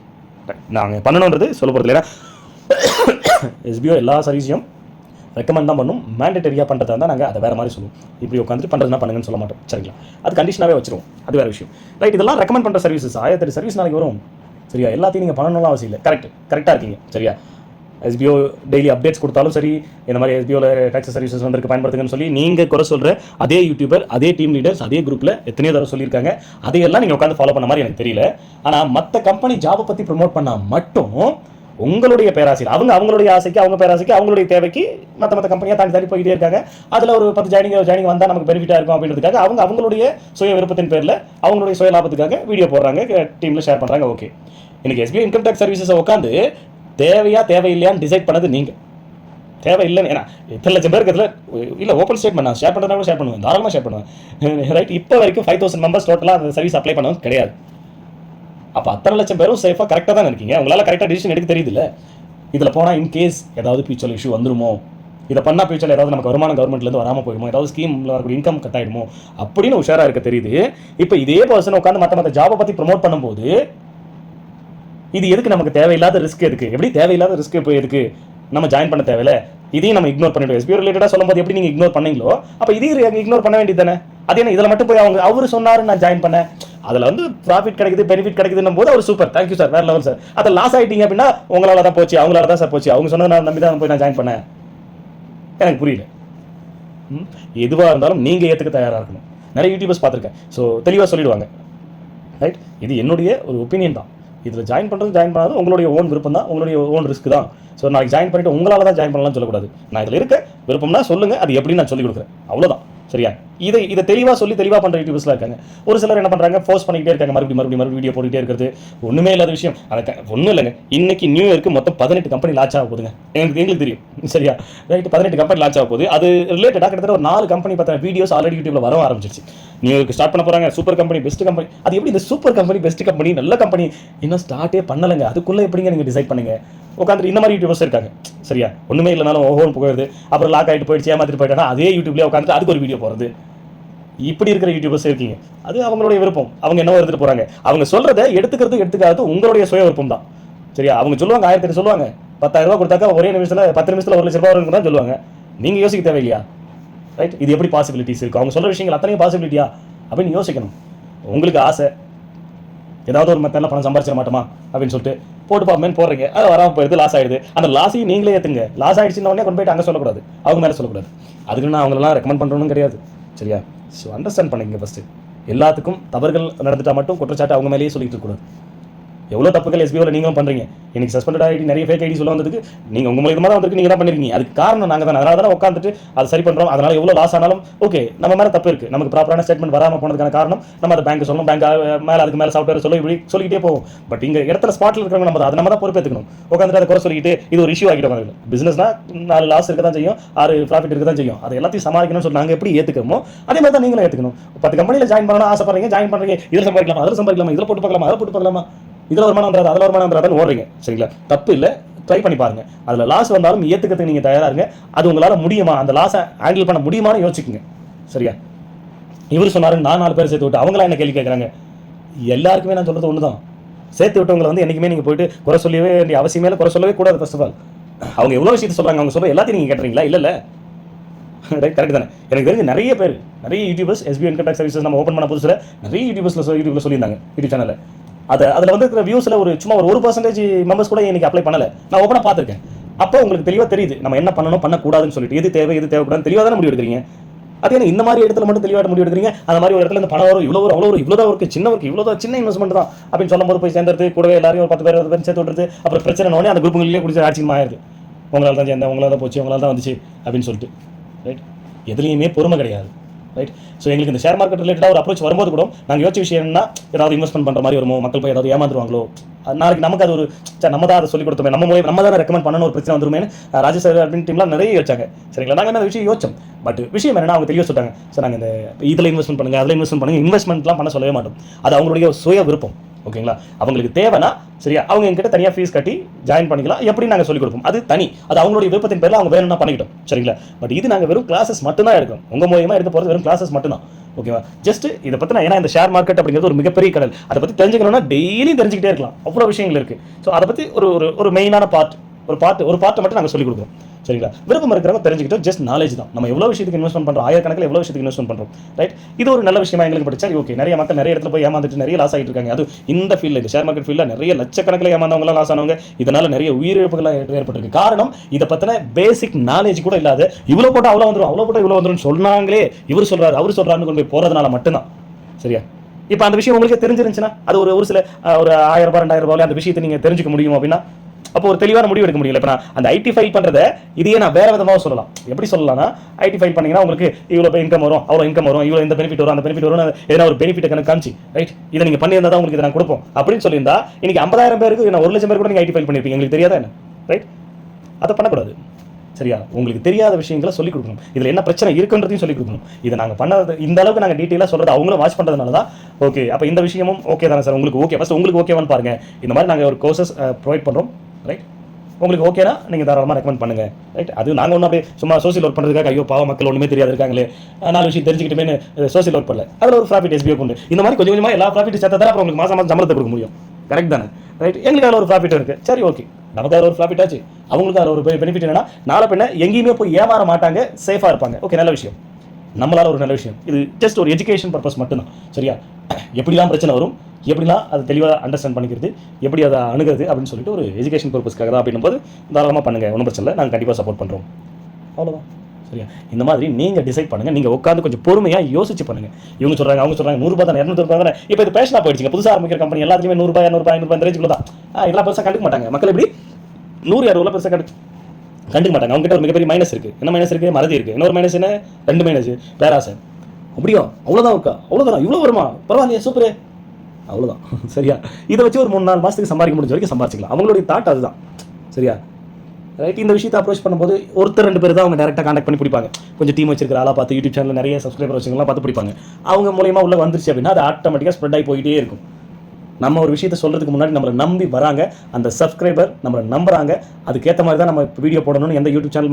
நாங்கள் பண்ணணுன்றது சொல்ல போகிறது இல்லையா? எஸ்பிஓ எல்லா சர்வீஸையும் ரெக்கமெண்ட் தான் பண்ணும். மேண்டேட்டரியாக பண்ணுறதா இருந்தால் நாங்கள் அதை வேறு மாதிரி சொல்லுவோம். இப்படி உட்காந்துட்டு பண்ணுறதுனா பண்ணுங்கன்னு சொல்ல மாட்டோம். சரிங்களா? அது கண்டிஷனாகவே வச்சிருவோம். அது வேறு விஷயம். ரைட். இதெல்லாம் ரெக்கமெண்ட் பண்ணுற சர்வீசஸ் 1008 சர்வீஸ் நாளைக்கு வரும். சரியா? எல்லாத்தையும் நீங்கள் பண்ணணும்லாம் அவசியம் இல்லை. கரெக்டாக இருக்கீங்க. சரியா? எஸ்பிஓ டெய்லி அப்டேட்ஸ் கொடுத்தாலும் சரி, இந்த மாதிரி எஸ்பிஓவில் டேக்ஸ் சர்வீசஸ் வந்திருக்கு பயன்படுத்துங்கன்னு சொல்லி நீங்கள் குறை சொல்கிற அதே யூடியூபர், அதே டீம் லீடர்ஸ், அதே குரூப்பில் எத்தனையோ தடவை சொல்லியிருக்காங்க. அதையெல்லாம் நீங்கள் உட்காந்து ஃபாலோ பண்ண மாதிரி எனக்கு தெரியல. ஆனால் மற்ற கம்பெனி ஜாபை பற்றி ப்ரொமோட் பண்ணால் மட்டும் உங்களுடைய பேராசையில், அவங்களுடைய ஆசைக்கு, அவங்க பேராசைக்கு, அவங்களுடைய தேவைக்கு மற்ற கம்பெனியாக தாண்டி போய்கிட்டே இருக்காங்க. அதில் ஒரு 10 ஜாயினிங் வந்தால் நமக்கு பெனிஃபிட்டாக இருக்கும் அப்படின்றதுக்காக அவங்களுடைய சுய விருப்பத்தின் பேரில், அவங்களுடைய சுய லாபத்துக்காக வீடியோ போடுறாங்க, டீமில் ஷேர் பண்ணுறாங்க. ஓகே, இன்னைக்கு எஸ்பிஐ இன்கம் டேக்ஸ் சர்வீசஸை உட்காந்து தேவையில்லையான்னு டிசைட் பண்ணது நீங்கள். தேவையில்லைன்னு ஏன்னா இத்தனை லட்சம் பேருக்கு இதில் இல்லை ஓப்பன் ஸ்டேட்மெண்ட் நான் ஷேர் பண்ணுறதுனால ஷேர் பண்ணுவேன், தாராளமாக ஷேர் பண்ணுவேன். ரைட். இப்போ வரைக்கும் 5000 மெம்பர்ஸ் டோட்டலாக அந்த சர்வீஸ் அப்ளை பண்ணவும் கிடையாது. அப்போ அத்தனை லட்சம் பேரும் சேஃபாக கரெக்டாக தான் இருக்கீங்க. உங்களால் கரெக்டாக டிசிஷன் எடுக்க தெரியுது இல்லை? இதில் போனால் இன்கேஸ் ஏதாவது ஃபியூச்சர் இஷ்யூ வந்துருமோ, இதை பண்ணால் ஃபியூச்சரில் ஏதாவது நமக்கு வருமானம் கவர்மெண்ட்லேருந்து வராமல் போயிடுமோ, ஏதாவது ஸ்கீமில் வரக்கூடிய இன்கம் கட் ஆகிடுமோ அப்படின்னு உஷாராக இருக்க தெரியுது. இப்போ இதே பர்சன் உட்காந்து மற்ற ஜாபை பற்றி ப்ரொமோட் பண்ணும்போது இது எதுக்கு நமக்கு தேவையில்லாத ரிஸ்க் எதுக்கு? எப்படி தேவையில்லாத ரிஸ்க் இப்போ எதுக்கு நம்ம ஜாயின் பண்ண தேவையில்ல? இதையும் நம்ம இக்னோர் பண்ணிவிடுவோம். எஸ்பிஓ ரிலேட்டடாக சொல்லும்போது எப்படி நீங்கள் இக்னோர் பண்ணீங்களோ அப்போ இதையும் இக்னோர் பண்ண வேண்டியது தானே? அது என்ன இதில் மட்டும் போய் அவர் சொன்னார் நான் ஜாயின் பண்ணேன், அதில் வந்து ப்ராஃபிட் கிடைக்குது பெனிஃபிட் கிடைக்குதுன்னும் போது அவர் சூப்பர் தேங்க்யூ சார் வேறு லெவல் சார். அதை லாஸ் ஆகிட்டீங்க அப்படின்னா உங்களால் தான் போச்சு, அவங்களால தான் சார் போச்சு, அவங்க சொன்னதை நான் நம்பி தான் போய் நான் ஜாயின் பண்ணேன். எனக்கு புரியல. எதுவாக இருந்தாலும் நீங்கள் ஏற்றுக்க தயாராக இருக்கணும். நிறைய யூடியூபர்ஸ் பார்த்துருக்கேன். ஸோ தெளிவாக சொல்லிடுவாங்க, ரைட்? இது என்னுடைய ஒரு ஒப்பீனியன் தான். இதில் ஜாயின் பண்ணுறது ஜாயின் பண்ணாது உங்களுடைய ஓன் விருப்பம் தான், உங்களுடைய ஓன் ரிஸ்க் தான். ஸோ நாளைக்கு ஜாயின் பண்ணிட்டு உங்களால் தான் ஜாயின் பண்ணலாம்னு சொல்லக்கூடாது. நான் இதில் இருக்க விருப்பம்னா சொல்லுங்கள், அது எப்படி நான் சொல்லிக் கொடுக்குறேன், அவ்வளோதான். சரியா? இதை தெளிவாக சொல்லி தெளிவாக பண்ணுற யூடியூபர்ஸ்லாம் இருக்காங்க. ஒரு சிலர் என்ன பண்ணுறாங்க, ஃபோர்ஸ் பண்ணிக்கிட்டே இருக்காங்க, மறுபடியும் வீடியோ போட்டுகிட்டே இருக்கிறது. ஒன்றுமே இல்லாத விஷயம். அதை ஒன்றும் இல்லைங்க. இன்னைக்கு நியூ இயருக்கு மொத்தம் 18 கம்பெனி லான்ச் ஆக போகுதுங்க. எங்களுக்கு தெரியும். சரியா? ரைட், 18 கம்பெனி லான்ச் ஆக போகுது. அது ரிலேட்டடாக கிட்டத்தட்ட ஒரு 4 கம்பெனி பார்த்தா வீடியோஸ் ஆல்ரெடி யூடியூப்ல வர ஆரம்பிச்சிருச்சு. நியூ இயர்க்கு ஸ்டார்ட் பண்ண போகிறாங்க. Super company, best company. அது எப்படி இந்த சூப்பர் கம்பெனி, பெஸ்ட் கம்பெனி, நல்ல கம்பெனி இன்னும் ஸ்டார்ட்டே பண்ணலைங்க. அதுக்குள்ளே எப்படிங்க நீங்கள் டிசைட் பண்ணுங்க? உட்காந்துட்டு இந்த மாதிரி யூடியூபர்ஸ் இருக்காங்க. சரியா? ஒன்றுமே இல்லைனாலும் ஓஹோன்னு போகிறது, அப்புறம் லாக் ஆகிட்டு போயிடுச்சு, ஏமாத்திட்டு போயிட்டாங்கன்னா அதே யூடியூப்லேயே உட்காந்துட்டு அதுக்கு ஒரு வீடியோ போகிறது. இப்படி இருக்கிற யூடியூபர்ஸ் இருக்கீங்க. அது அவங்களுடைய விருப்பம். அவங்க என்ன எடுத்துட்டு போறாங்க, அவங்க சொல்றதை எடுத்துக்காது உங்களுடைய சுய விருப்பம் தான். சரியா? அவங்க சொல்லுவாங்க 1000 சொல்லுவாங்க, 10,000 ரூபாய் கொடுத்தாக்கா ஒரே நிமிஷத்துல 10 நிமிஷத்துல 1 லட்ச ரூபாய் வரும்னு தான் சொல்லுவாங்க. நீங்க யோசிக்க தேவையில்லையா? ரைட்? இது எப்படி பாசிபிலிட்டிஸ் இருக்கு? அவங்க சொல்ற விஷயங்கள் அத்தனையும் பாசிபிலிட்டியா அப்படின்னு யோசிக்கணும். உங்களுக்கு ஆசை ஏதாவது ஒரு மெத்தட்ல பணம் சம்பாதிச்சிட மாட்டோமா அப்படின்னு சொல்லிட்டு போட்டு பார்ப்பேன் போடுறீங்க, அது வராமல் போயிடுது, லாஸ் ஆயிடுது. அந்த லாஸையும் நீங்களே ஏற்றுங்க. லாஸ் ஆயிடுச்சுன்னு உடனே கொண்டு போயிட்டு அங்கே சொல்லக்கூடாது, அவங்க மேலே சொல்லக்கூடாது. அதுக்கு நான் அவங்களெல்லாம் ரெக்கமெண்ட் பண்ணுறோன்னு கிடையாது. சரியா? ஸோ அண்டர்ஸ்டாண்ட் பண்ணிக்கங்க ஃபஸ்ட்டு. எல்லாத்துக்கும் தவறுகள் நடந்துட்டால் மட்டும் குற்றச்சாட்டு அவங்க மேலேயே சொல்லிட்டு இருக்கக்கூடாது. எவ்வளோ தப்புகள் எஸ்பிஓவில் நீங்களும் பண்ணுறீங்க. இன்னைக்கு சஸ்பெண்டட் ஐடி நிறைய ஃபேக் ஐடி சொல்ல வந்ததுக்கு நீங்கள் உங்கள் மூலியமாக தான் வந்திருக்கு, நீங்கள் தான் பண்ணிருக்கீங்க. அதுக்கு காரணம் நாங்கள் தான். அதனால தான் உட்காந்துட்டு அதை சரி பண்ணுறோம். அதனால் எவ்வளோ லாஸ் ஆனாலும் ஓகே, நம்ம மேலே தப்பு இருக்குது. நமக்கு ப்ராப்பரான ஸ்டேட்மெண்ட் வராமல் போனதுக்கான காரணம் நம்ம அதை பேங்க் சொல்லணும், பேங்க் மேலே அதுக்கு மேலே சாஃப்ட்வேர் சொல்லி இப்படி சொல்லிக்கிட்டே போவோம். பட் இங்கே இடத்துல ஸ்பாட்டில் இருக்கிறவங்க நம்ம தான் பொறுப்பேற்றுக்கணும். உட்காந்துட்டு அதை குறை சொல்லிக்கிட்டு இது ஒரு இஷ்யூ ஆகிட்டு உட்காந்து பிஸ்னஸ்னா 4 லாஸ் இருக்க தான் செய்யும், 6 ப்ராஃபிட் இருக்க தான் செய்யும். அதை எல்லாத்தையும் சமாளிக்கணும்னு சொல்லி நாங்கள் எப்படி ஏற்றுக்கிறோமோ அதே மாதிரி தான் நீங்களும் ஏற்றுக்கணும். 10 கம்பெனியில் ஜாயின் பண்ணணும் ஆசைப்படுறீங்க, ஜாயின் பண்ணுறீங்க, இதில் சம்பாதிக்கலாமா, அதில் சம்பாதிக்கலாமா, இதில் போட்டு பார்க்கலாமா, அதில் போட்டு பார்க்கலாமா, இதில் வருமானம் வந்துடாது, அதில் வருமானம் வந்துடாதுன்னு ஓடுறீங்க. சரிங்களா? தப்பு இல்லை, ட்ரை பண்ணி பாருங்க. அதில் லாஸ் வந்தாலும் ஏற்றுக்கிறதுக்கு நீங்கள் தயாராக இருங்க. அது உங்களால் முடியுமா, அந்த லாஸை ஹேண்டில் பண்ண முடியுமான்னு யோசிச்சுக்குங்க. சரியா? இவர் சொன்னாருன்னு நான் 4 பேர் சேர்த்து விட்டு அவங்களாம் என்ன கேள்வி கேட்குறாங்க? எல்லாருக்குமே நான் சொல்கிறது ஒன்று தான். சேர்த்து விட்டவங்களை வந்து என்றைக்குமே நீங்கள் போயிட்டு குறை சொல்லவே வேண்டிய அவசியமே இல்லை, குறை சொல்லவே கூடாது. ஃபர்ஸ்ட் ஆஃப் ஆல் அவங்க எவ்வளோ விஷயத்தை சொல்கிறாங்க, அவங்க சொல்கிற எல்லாத்தையும் நீங்கள் கேட்டுறீங்களா? இல்லை ரைட், கரெக்ட் தானே? எனக்கு தெரிஞ்சு நிறைய YouTubers SPO income tax services நம்ம ஓப்பன் பண்ண புதுசில் நிறைய யூடியூப்ல சொல்லியிருந்தாங்க யூடியூப் சேனலில். அதில் வந்து இருக்கிற வியூஸில் சும்மா ஒரு 1% மெம்பர்ஸ் கூட இன்னைக்கு அப்ளை பண்ணலை. நான் ஓப்பனாக பார்த்துருக்கேன். அப்போ உங்களுக்கு தெளிவாக தெரியுது நம்ம என்ன பண்ணணும் பண்ணக்கூடாதுன்னு சொல்லிட்டு, எது தேவை எது தேவைப்படாது தெளிவாக தானே முடிவு எடுக்கிறீங்க. அதே இந்த மாதிரி இடத்துல மட்டும் தெளிவாக முடிவு எடுக்கிறீங்க. அந்த மாதிரி ஒரு இடத்துல இந்த பணம் வரும், இவ்வளோ அவ்வளோ இவ்வளோதான் இருக்கு, சின்ன இன்வெஸ்ட்மெண்ட் தான் அப்படின்னு சொல்லும்போது போய் சேர்ந்துறது, கூடவே எல்லாரையும் ஒரு 10 பேர் சேர்த்து விட்டுறது, அப்புறம் பிரச்சனை உடனே அந்த குரூப்புகளிலே குடிச்சு ஆட்சியமாக ஆயிடுது. உங்களால் தான் சேர்ந்தேன், உங்களால் தான் போச்சு, உங்களால் தான் வந்துச்சு அப்படின்னு சொல்லிட்டு. ரைட்? எதுலேயுமே பொறுமை கிடையாது. ரைட்? ஸோ எங்களுக்கு இந்த ஷேர் மார்க்கெட் ரிலேட்டடாக ஒரு அப்ரோச் வரும்போது கூட நாங்கள் யோசிச்ச விஷயம் என்ன, ஏதாவது இன்வெஸ்ட்மெண்ட் பண்ணுற மாதிரி வருமோ, மக்கள் போய் ஏதாவது ஏமாந்துருவாங்களோ, நாளைக்கு நமக்கு அது ஒரு நம்ம தான் அதை சொல்லிக் கொடுத்தோமே, நம்ம தான் ரெக்கமெண்ட் பண்ணணும், ஒரு பிரச்சனை வந்துருமே ராஜேஷ் சார் அப்படின்னு டீம்லாம் நிறைய யோசிச்சாங்க. சரிங்களா? நாங்கள் என்ன விஷயம் யோசிச்சோம். பட் விஷயம் என்னன்னா அவங்க தெளிவாக சொல்லிட்டாங்க, சார் நாங்கள் இந்த இதில் இன்வெஸ்ட்மெண்ட் பண்ணுங்க, அதில் இன்வெஸ்ட்மெண்ட் பண்ணுங்க, இன்வெஸ்ட்மெண்ட்லாம் பண்ண சொல்லவே மாட்டோம். அது அவங்களுடைய சுய விருப்பம். ஓகேங்களா? அவங்களுக்கு தேவைன்னா சரியா அவங்க எங்கிட்ட தனியாக ஃபீஸ் கட்டி ஜாயின் பண்ணிக்கலாம், எப்படி நாங்கள் சொல்லிக் கொடுப்போம். அது தனி, அது அவங்களுடைய விருப்பத்தின் பேரில் அவங்க வேணும்னா பண்ணிக்கிட்டோம். சரிங்களா? பட் இது நாங்கள் வெறும் கிளாஸஸ் மட்டும்தான் எடுக்கும். உங்கள் மூலியமாக எடுத்து போகிறது வெறும் கிளாஸஸ் மட்டும்தான். ஓகேவா? ஜஸ்ட் இதை பற்றினா, ஏன்னா இந்த ஷேர் மார்க்கெட் அப்படிங்கிறது ஒரு மிகப்பெரிய கடல். அதை பற்றி தெரிஞ்சுக்கணும்னா டெய்லியும் தெரிஞ்சுக்கிட்டே இருக்கலாம், அவ்வளோ விஷயங்கள் இருக்குது. ஸோ அதை பற்றி ஒரு மெயினான பார்ட்டை மட்டும் நாங்கள் சொல்லிக் கொடுக்குறோம். சரிங்களா? விருப்பம் இருக்கிறவங்க தெரிஞ்சுக்கிட்டோம். ஜஸ்ட் நாலேஜ் தான். நம்ம எவ்வளோ விஷயத்துக்கு இன்வெஸ்ட்மெண்ட் பண்ணுறோம், ஆயிரக்கணக்கில் எவ்வளோ விஷயத்துக்கு இன்வெஸ்ட்மெண்ட் பண்ணுறோம். ரைட்? இது ஒரு நல்ல விஷயமா எங்களுக்கு படிச்சா ஓகே. நிறைய மக்கள் நிறைய இடத்துல போய் ஏமாந்துட்டு நிறைய லாஸ் ஆகிட்டு இருக்காங்க. அது இந்த ஃபீல்டில், இந்த ஷேர் மார்க்கெட் ஃபீல்டில் நிறைய லட்சக்கணக்கில் ஏமாந்தவங்களாம் லாஸ் ஆனவங்க. இதனால நிறைய உயிரிழப்புகளாக ஏற்பட்டிருக்கு. காரணம் இதை பற்றின பேசிக் நாலேஜ் கூட இல்லாத, இவ்வளோ போட்டால் அவ்வளோ போட்டால் இவ்வளோ வந்துடும் சொன்னாங்களே, இவர் சொல்றாரு அவர் சொல்றாருன்னு கொண்டு போய் போகிறதுனால மட்டும்தான். சரியா? இப்போ அந்த விஷயம் உங்களுக்கு தெரிஞ்சிருந்துச்சுன்னா அது ஒரு சில ஒரு 1000 ரூபாய் 2000 ரூபாய் அந்த விஷயத்தை நீங்கள் தெரிஞ்சுக்க முடியும் அப்படின்னா அப்போ ஒரு தெளிவான முடிவு எடுக்க முடியல. இப்போ நான் அந்த ஐடி ஃபைல் பண்ணுறதை இதையே நான் வேறு விதமாக சொல்லலாம். எப்படி சொல்லலாம்னா, ஐடி ஃபைல் பண்ணிங்கன்னா உங்களுக்கு இவ்வளோ இன்கம் வரும், அவ்வளோ இன்கம் வரும், இவ்வளோ இந்த பெனிஃபிட் வரும், அந்த பெனிஃபிட் வரும், ஏன்னா ஒரு பெனிஃபிட் கணக்கு காமிச்சு ரைட் இதை நீங்கள் பண்ணியிருந்தா தான் உங்களுக்கு இதை நான் கொடுப்போம் அப்படின்னு சொல்லியிருந்தா இன்னைக்கு 50,000 பேருக்கு நான் 1 லட்சம் பேர் கூட நீங்கள் ஐடி ஃபைல் பண்ணியிருப்பீங்க. எங்களுக்கு தெரியாதா என்ன? ரைட்? அதை பண்ணக்கூடாது. சரியா? உங்களுக்கு தெரியாத விஷயங்களை சொல்லிக் கொடுக்கணும். இதில் என்ன பிரச்சனை இருக்குன்றதையும் சொல்லிக் கொடுக்கணும். இதை நாங்கள் பண்ணது இந்த அளவுக்கு நாங்கள் டீட்டெயிலாக சொல்கிறது அவங்களும் வாட்ச் பண்ணுறதுனால தான் ஓகே. அப்போ இந்த விஷயமும் ஓகே தானே சார், உங்களுக்கு ஓகே, ஃபஸ்ட் உங்களுக்கு ஓகேவான்னு பாருங்கள். இந்த மாதிரி நாங்கள் ஒரு கோர்சஸ் ப்ரொவைட் பண்ணுறோம். ரைட்? உங்களுக்கு ஓகேனா நீங்கள் தாராளமாக ரெக்கமெண்ட் பண்ணுங்கள். ரைட், அது நாங்கள் ஒன்றும் அப்படியே சும்மா சோசியல் ஒர்க் பண்ணுறதுக்காக ஐயோ பாவம் மக்கள் ஒன்றுமே தெரியாது இருக்காங்களே 4 விஷயம் தெரிஞ்சுக்கிட்டுமே சோசியல் ஒர்க் பண்ணல, அதில் ஒரு ப்ராஃபிட் எஸ்பிஓ உண்டு. இந்த மாதிரி கொஞ்சம் கொஞ்சமாக எல்லா ப்ராஃபிட் சேர்த்தா தான் அப்புறம் உங்களுக்கு மாதம் சம்பளத்தை கொடுக்க முடியும். கரெக்ட் தானே? ரைட், எங்களுக்கு அதில் ஒரு ப்ராஃபிட் இருக்குது. சரி, ஓகே, நமக்கு அதில் ஒரு ப்ராஃபிட் ஆச்சு, அவங்களுக்கு அதில் ஒரு பெனிஃபிட் என்னன்னா நாளை பின்ன எங்கேயுமே போய் ஏமாற மாட்டாங்க, சேஃபாக இருப்பாங்க. ஓகே, நல்ல விஷயம், நம்மளால ஒரு நல்ல விஷயம். இது ஜஸ்ட் ஒரு எஜுகேஷன் பர்பஸ் மட்டும்தான். சரியா? எப்படிலாம் பிரச்சனை வரும், எப்படிலாம் அதை தெளிவாக அண்டர்ஸ்டாண்ட் பண்ணிக்கிறது, எப்படி அதை அணுகிறது அப்படின்னு சொல்லிட்டு ஒரு எஜுகேஷன் பர்பஸ்க்காக தான். அப்படின்னும் போது தாராளமாக பண்ணுங்கள், ஒன்றும் பிரச்சனை இல்லை, நாங்கள் கண்டிப்பாக சப்போர்ட் பண்ணுறோம். அவ்வளோதான். சரியா? இந்த மாதிரி நீங்கள் டிசைட் பண்ணுங்கள், நீங்கள் உட்காந்து கொஞ்சம் பொறுமையாக யோசிச்சு பண்ணுங்கள். இவங்க சொல்கிறாங்க, அவங்க சொல்கிறாங்க 100 தானே, 200 தானே. இப்போ இது பேஷனாக போயிடுச்சுங்க. புதுசாக ஆரம்பிக்கிற கம்பெனி எல்லாத்துலேயுமே 100 200 500 இந்த ரேஞ்சுக்குள்ள தான். இதெல்லாம் பெருசாக கண்டுக்க மாட்டாங்க மக்கள். எப்படி 100 200 பெருசாக கண்டுக்க மாட்டாங்க. அவங்ககிட்ட ஒரு மிகப்பெரிய மைனஸ் இருக்குது. என்ன மைனஸ் இருக்குது? மறதி இருக்குது. இன்னொரு மைனஸ் என்ன? 2 மைனஸ், பேராசை. அப்படியா? அவ்வளோதான் இருக்கா? அவ்வளோதான், இவ்வளோ வருமா? பரவாயில்லையே, சூப்பரே, அவ்வளோதான். சரியா? இதை வச்சு ஒரு 3-4 மாதத்துக்கு சம்பாதிக்க முடிஞ்ச வரைக்கும் சம்பாதிச்சிக்கலாம். அவங்களுடைய தாட் அதுதான். சரியா? ரைட், இந்த விஷயத்தை அப்ரோச் பண்ணும்போது ஒருத்தர் 2 பேர் தான் அவங்க டேரெக்டாக கான்டாக்ட் பண்ணி பிடிப்பாங்க. கொஞ்சம் டீம் வச்சிருக்கிற ஆளாக பார்த்து யூடியூப் சேனலில் நிறைய சப்ஸ்கிரைபர் வச்சுக்கலாம் பார்த்து பிடிப்பாங்க. அவங்க மூலியமாக உள்ள வந்துருச்சு அப்படின்னா அது ஆட்டோமேட்டிக்காக ஸ்ப்ரெட் ஆகி போயிட்டே இருக்கும். நம்ம ஒரு விஷயத்தை சொல்கிறதுக்கு முன்னாடி நம்மளை நம்பி வராங்க, அந்த சப்ஸ்கிரைபர் நம்மளை நம்புறாங்க. அதுக்கேற்ற மாதிரி தான் நம்ம வீடியோ போடணும்னு எந்த யூடியூப் சேனல்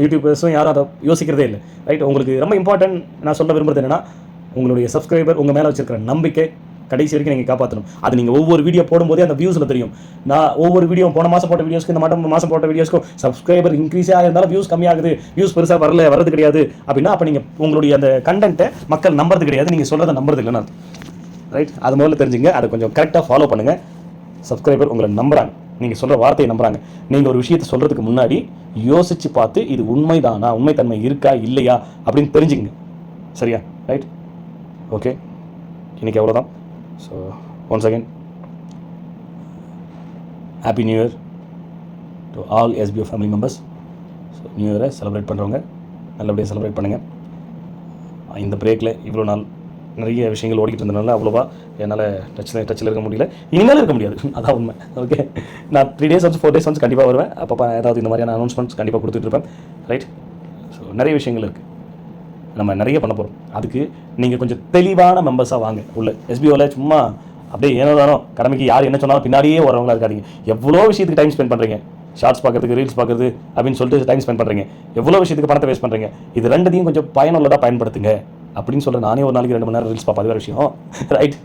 யூடியூபர்ஸும் யாரும் அதை யோசிக்கிறதே இல்லை. ரைட், உங்களுக்கு ரொம்ப இம்பார்ட்டன்ட் நான் சொல்ல விரும்புறது என்னன்னா, உங்களுடைய சப்ஸ்கிரைபர் உங்கள் மேலே வச்சிருக்கிற நம்பிக்கை கடைசி வரைக்கும் நீங்கள் காப்பாற்றணும். அது நீங்கள் ஒவ்வொரு வீடியோ போடும்போதே அந்த வியூஸில் தெரியும். நான் ஒவ்வொரு வீடியோ போன மாதம் போட்ட வீடியோஸ்க்கு இந்த மாதம் போட்ட வீடியோஸ்க்கும் சப்ஸ்கிரைபர் இன்க்ரீஸே ஆகிருந்தாலும் வியூஸ் கம்மியாகுது, வியூஸ் பெருசாக வரது கிடையாது அப்படின்னா அப்போ நீங்கள் உங்களுடைய அந்த கண்டென்ட்டை மக்கள் நம்புறது கிடையாது, நீங்கள் சொல்கிறத நம்புறது இல்லைன்னு அர்த்தம். ரைட், அது முதல்ல தெரிஞ்சுங்க. அதை கொஞ்சம் கரெக்டாக ஃபாலோ பண்ணுங்கள். சப்ஸ்கிரைபர் உங்களை நம்புறாங்க, நீங்கள் சொல்கிற வார்த்தையை நம்புறாங்க. நீங்கள் ஒரு விஷயத்தை சொல்கிறதுக்கு முன்னாடி யோசித்து பார்த்து இது உண்மைதானா, உண்மைத்தன்மை இருக்கா இல்லையா அப்படின்னு தெரிஞ்சுங்க. சரியா? ரைட், ஓகே, இன்றைக்கி அவ்வளோதான். So once again happy new year to all SPO family members. So new இயரை செலிப்ரேட் பண்ணுறவங்க நல்லபடியாக செலிப்ரேட் பண்ணுங்கள். இந்த பிரேக்கில் இவ்வளோ நாள் நிறைய விஷயங்கள் ஓடிக்கிட்டு இருந்ததுனால அவ்வளோவா என்னால் டச்சில் இருக்க முடியல, இனிமேல் இருக்க முடியாது, அதான் உண்மை. ஓகே, நான் 3 days once 4 days once கண்டிப்பாக வருவேன். அப்போ ஏதாவது இந்த மாதிரியான அனௌன்ஸ்மெண்ட்ஸ் கண்டிப்பாக கொடுத்துட்ருப்பேன். ரைட், ஸோ நிறைய விஷயங்கள் இருக்குது, நம்ம நிறைய பண்ண போகிறோம். அதுக்கு நீங்கள் கொஞ்சம் தெளிவான மெம்பர்ஸாக வாங்க. உள்ள எஸ்பிஓவில் சும்மா அப்படியே ஏனோ தானோ கடமைக்கு யார் என்ன சொன்னாலும் பின்னாடியே வரவங்களா இருக்காதிங்க. எவ்வளோ விஷயத்துக்கு டைம் ஸ்பெண்ட் பண்ணுறீங்க, ஷார்ட்ஸ் பார்க்குறதுக்கு, ரீல்ஸ் பார்க்குறது அப்படின்னு சொல்லிட்டு டைம் ஸ்பெண்ட் பண்ணுறீங்க. எவ்வளோ விஷயத்துக்கு பணத்தை வேஸ்ட் பண்ணுறீங்க. இது ரெண்டையும் கொஞ்சம் பயனுள்ளதாக பயன்படுத்துங்க அப்படின்னு சொல்ல நானே ஒரு நாளைக்கு 2 மணி நேரம் ரீல்ஸ் பார்ப்பேன். அது வேறு விஷயம். ரைட்,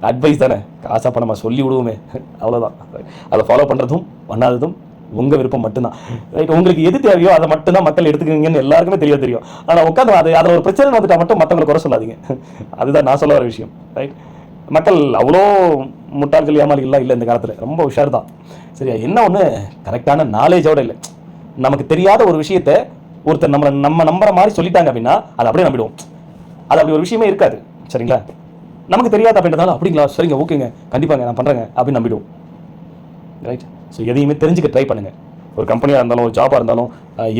அட்வைஸ் தானே, காசாக பணமா சொல்லி விடுவோமே, அவ்வளோதான். அதை ஃபாலோ பண்ணுறதும் பண்ணாததும் உங்கள் விருப்பம் மட்டும்தான். ரைட், உங்களுக்கு எது தேவையோ அதை மட்டும்தான் மக்கள் எடுத்துக்கீங்கன்னு எல்லாருக்குமே தெரியும். ஆனால் உட்காந்து அதில் ஒரு பிரச்சனை வந்துட்டால் மட்டும் மற்றவங்களை குறை சொல்லாதீங்க. அதுதான் நான் சொல்ல வர விஷயம். ரைட், மக்கள் அவ்வளோ முட்டாள்கள் ஏமாளிகள்லாம் இல்லை இந்த காலத்தில், ரொம்ப உஷார் தான். சரியா? என்ன ஒன்று, கரெக்டான நாலேஜோடு இல்லை. நமக்கு தெரியாத ஒரு விஷயத்தை ஒருத்தர் நம்ம நம்புற மாதிரி சொல்லிட்டாங்க அப்படின்னா அதை அப்படியே நம்பிடுவோம். அது அப்படி ஒரு விஷயமே இருக்காது. சரிங்களா? நமக்கு தெரியாது அப்படின்றதால அப்படிங்களா, சரிங்க, ஓகேங்க, கண்டிப்பாங்க நான் பண்ணுறேங்க அப்படின்னு நம்பிடுவோம். ரைட், ஸோ எதையுமே தெரிஞ்சுக்க ட்ரை பண்ணுங்கள். ஒரு கம்பெனியாக இருந்தாலும், ஒரு ஜாபாக இருந்தாலும்,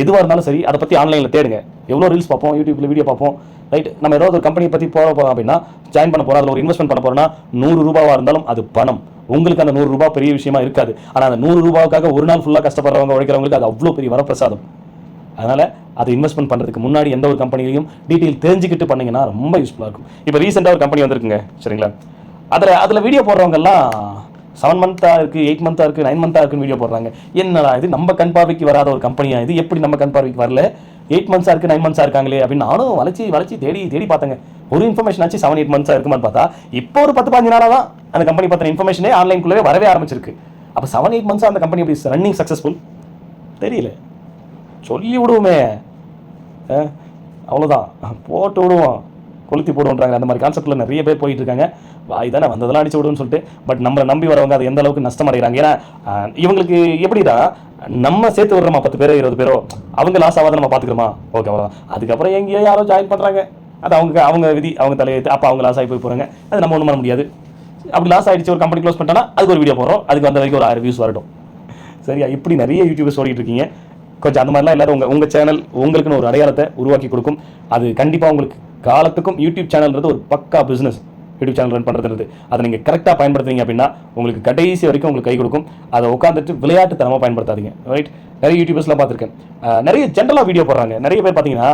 எதுவாக இருந்தாலும் சரி, அதை பற்றி ஆன்லைனில் தேடுங்க. எவ்வளோ ரீல்ஸ் பார்ப்போம், யூடியூப்பில் வீடியோ பார்ப்போம். ரைட், நம்ம ஏதாவது ஒரு கம்பெனியை பற்றி போகிறோம் அப்படின்னா, ஜாயின் பண்ண போகிறோம், அதில் ஒரு இன்வெஸ்ட்மெண்ட் பண்ண போகிறோம்னா 100 ரூபாவாக இருந்தாலும் அது பணம். உங்களுக்கு அந்த 100 ரூபா பெரிய விஷயமா இருக்காது. ஆனால் அந்த 100 ரூபாவுக்காக ஒரு நாள் ஃபுல்லாக கஷ்டப்படுறவங்க, உழைக்கிறவங்களுக்கு அது அவ்வளோ பெரிய வரப்பிரசாதம். அதனால் அதை இன்வெஸ்ட்மெண்ட் பண்ணுறதுக்கு முன்னாடி எந்த ஒரு கம்பெனிலையும் டீட்டெயில் தெரிஞ்சுக்கிட்டு பண்ணிங்கன்னா ரொம்ப யூஸ்ஃபுல்லாக இருக்கும். இப்போ ரீசெண்டாக ஒரு கம்பெனி வந்திருக்குங்க. சரிங்களா? அதில் வீடியோ போடுறவங்கெல்லாம் 7 மந்த்தாக இருக்குது, 8 மந்த்தாக இருக்குது, 9 மந்த்தாக இருக்குன்னு வீடியோ போடுறாங்க. என்னடா இது, நம்ம கண் பார்வைக்கு வராத ஒரு கம்பெனியாக இது, எப்படி நம்ம கண் பார்வைக்கு வரல, 8 மந்த்ஸாக இருக்குது, 9 மந்த்ஸாக இருக்காங்களே அப்படின்னு நானும் வளைச்சி தேடி பார்த்தேங்க. ஒரு இன்ஃபர்மேஷன் ஆச்சு 7-8 மந்த்ஸாக இருக்குமான்னு பார்த்தா இப்போ ஒரு 10-15 நாளாக தான் அந்த கம்பெனி பற்றின இன்ஃபர்மேஷனே ஆன்லைனுக்குள்ளே வரவே ஆரம்பிச்சிருக்கு. அப்போ 7-8 மந்த்ஸாக அந்த கம்பெனி எப்படி ரன்னிங் சக்ஸஸ்ஃபுல் தெரியல. சொல்லி விடுவோமே, அவ்வளோதான், போட்டு விடுவோம், கொளுத்தி போடுவோன்றாங்க. அந்த மாதிரி கான்செப்டில் நிறைய பேர் போயிட்டு இருக்காங்க. வாய் தானே வந்ததெல்லாம் அடிச்சு விடுன்னு சொல்லிட்டு. பட் நம்மளை நம்பி வரவங்க அது எந்த அளவுக்கு நஷ்டம் அடைகிறாங்க. ஏன்னா இவங்களுக்கு எப்படிதான் நம்ம சேர்த்து விடுறோமா 10 பேரோ 20 பேரோ, அவங்க லாஸ் ஆகாத நம்ம பார்த்துக்கிறோமா, ஓகே அவ்வளோதான். அதுக்கப்புறம் எங்கேயோ யாரோ ஜாயின் பண்ணுறாங்க, அது அவங்க விதி, அவங்க தலையெழுத்து. அப்போ அவங்க லாஸ் ஆகி போய் போகிறாங்க, அது நம்ம ஒன்றும் பண்ண முடியாது. அப்படி லாஸ் ஆகிடுச்சு, ஒரு கம்பெனி க்ளோஸ் பண்ணிட்டோன்னா அதுக்கு ஒரு வீடியோ போகிறோம், அதுக்கு வந்த வரைக்கும் ஒரு 1000 வியூஸ் வரட்டும். சரியா? இப்படி நிறைய யூடியூபர்ஸ் ஓடிட்டு இருக்கீங்க. கொஞ்சம் அந்த மாதிரிலாம் எல்லாரும் உங்கள் சேனல் உங்களுக்குன்னு ஒரு அடையாளத்தை உருவாக்கி கொடுக்கும். அது கண்டிப்பாக உங்களுக்கு காலத்துக்கும் யூடியூப் சேனல்ன்றது ஒரு பக்கா பிஸ்னஸ். யூடியூப் சேனல் ரன் பண்ணுறது அதை நீங்கள் கரெக்டாக பயன்படுத்துறீங்க அப்படின்னா உங்களுக்கு கடைசி வரைக்கும் உங்களுக்கு கை கொடுக்கும். அதை உட்காந்துட்டு விளையாட்டுத்தனமாக பயன்படுத்தாதீங்க. ரைட், நிறைய யூடியூபர்ஸ்லாம் பார்த்துருக்கேன், நிறைய ஜென்ரலாக வீடியோ போடுறாங்க. நிறைய பேர் பார்த்தீங்கன்னா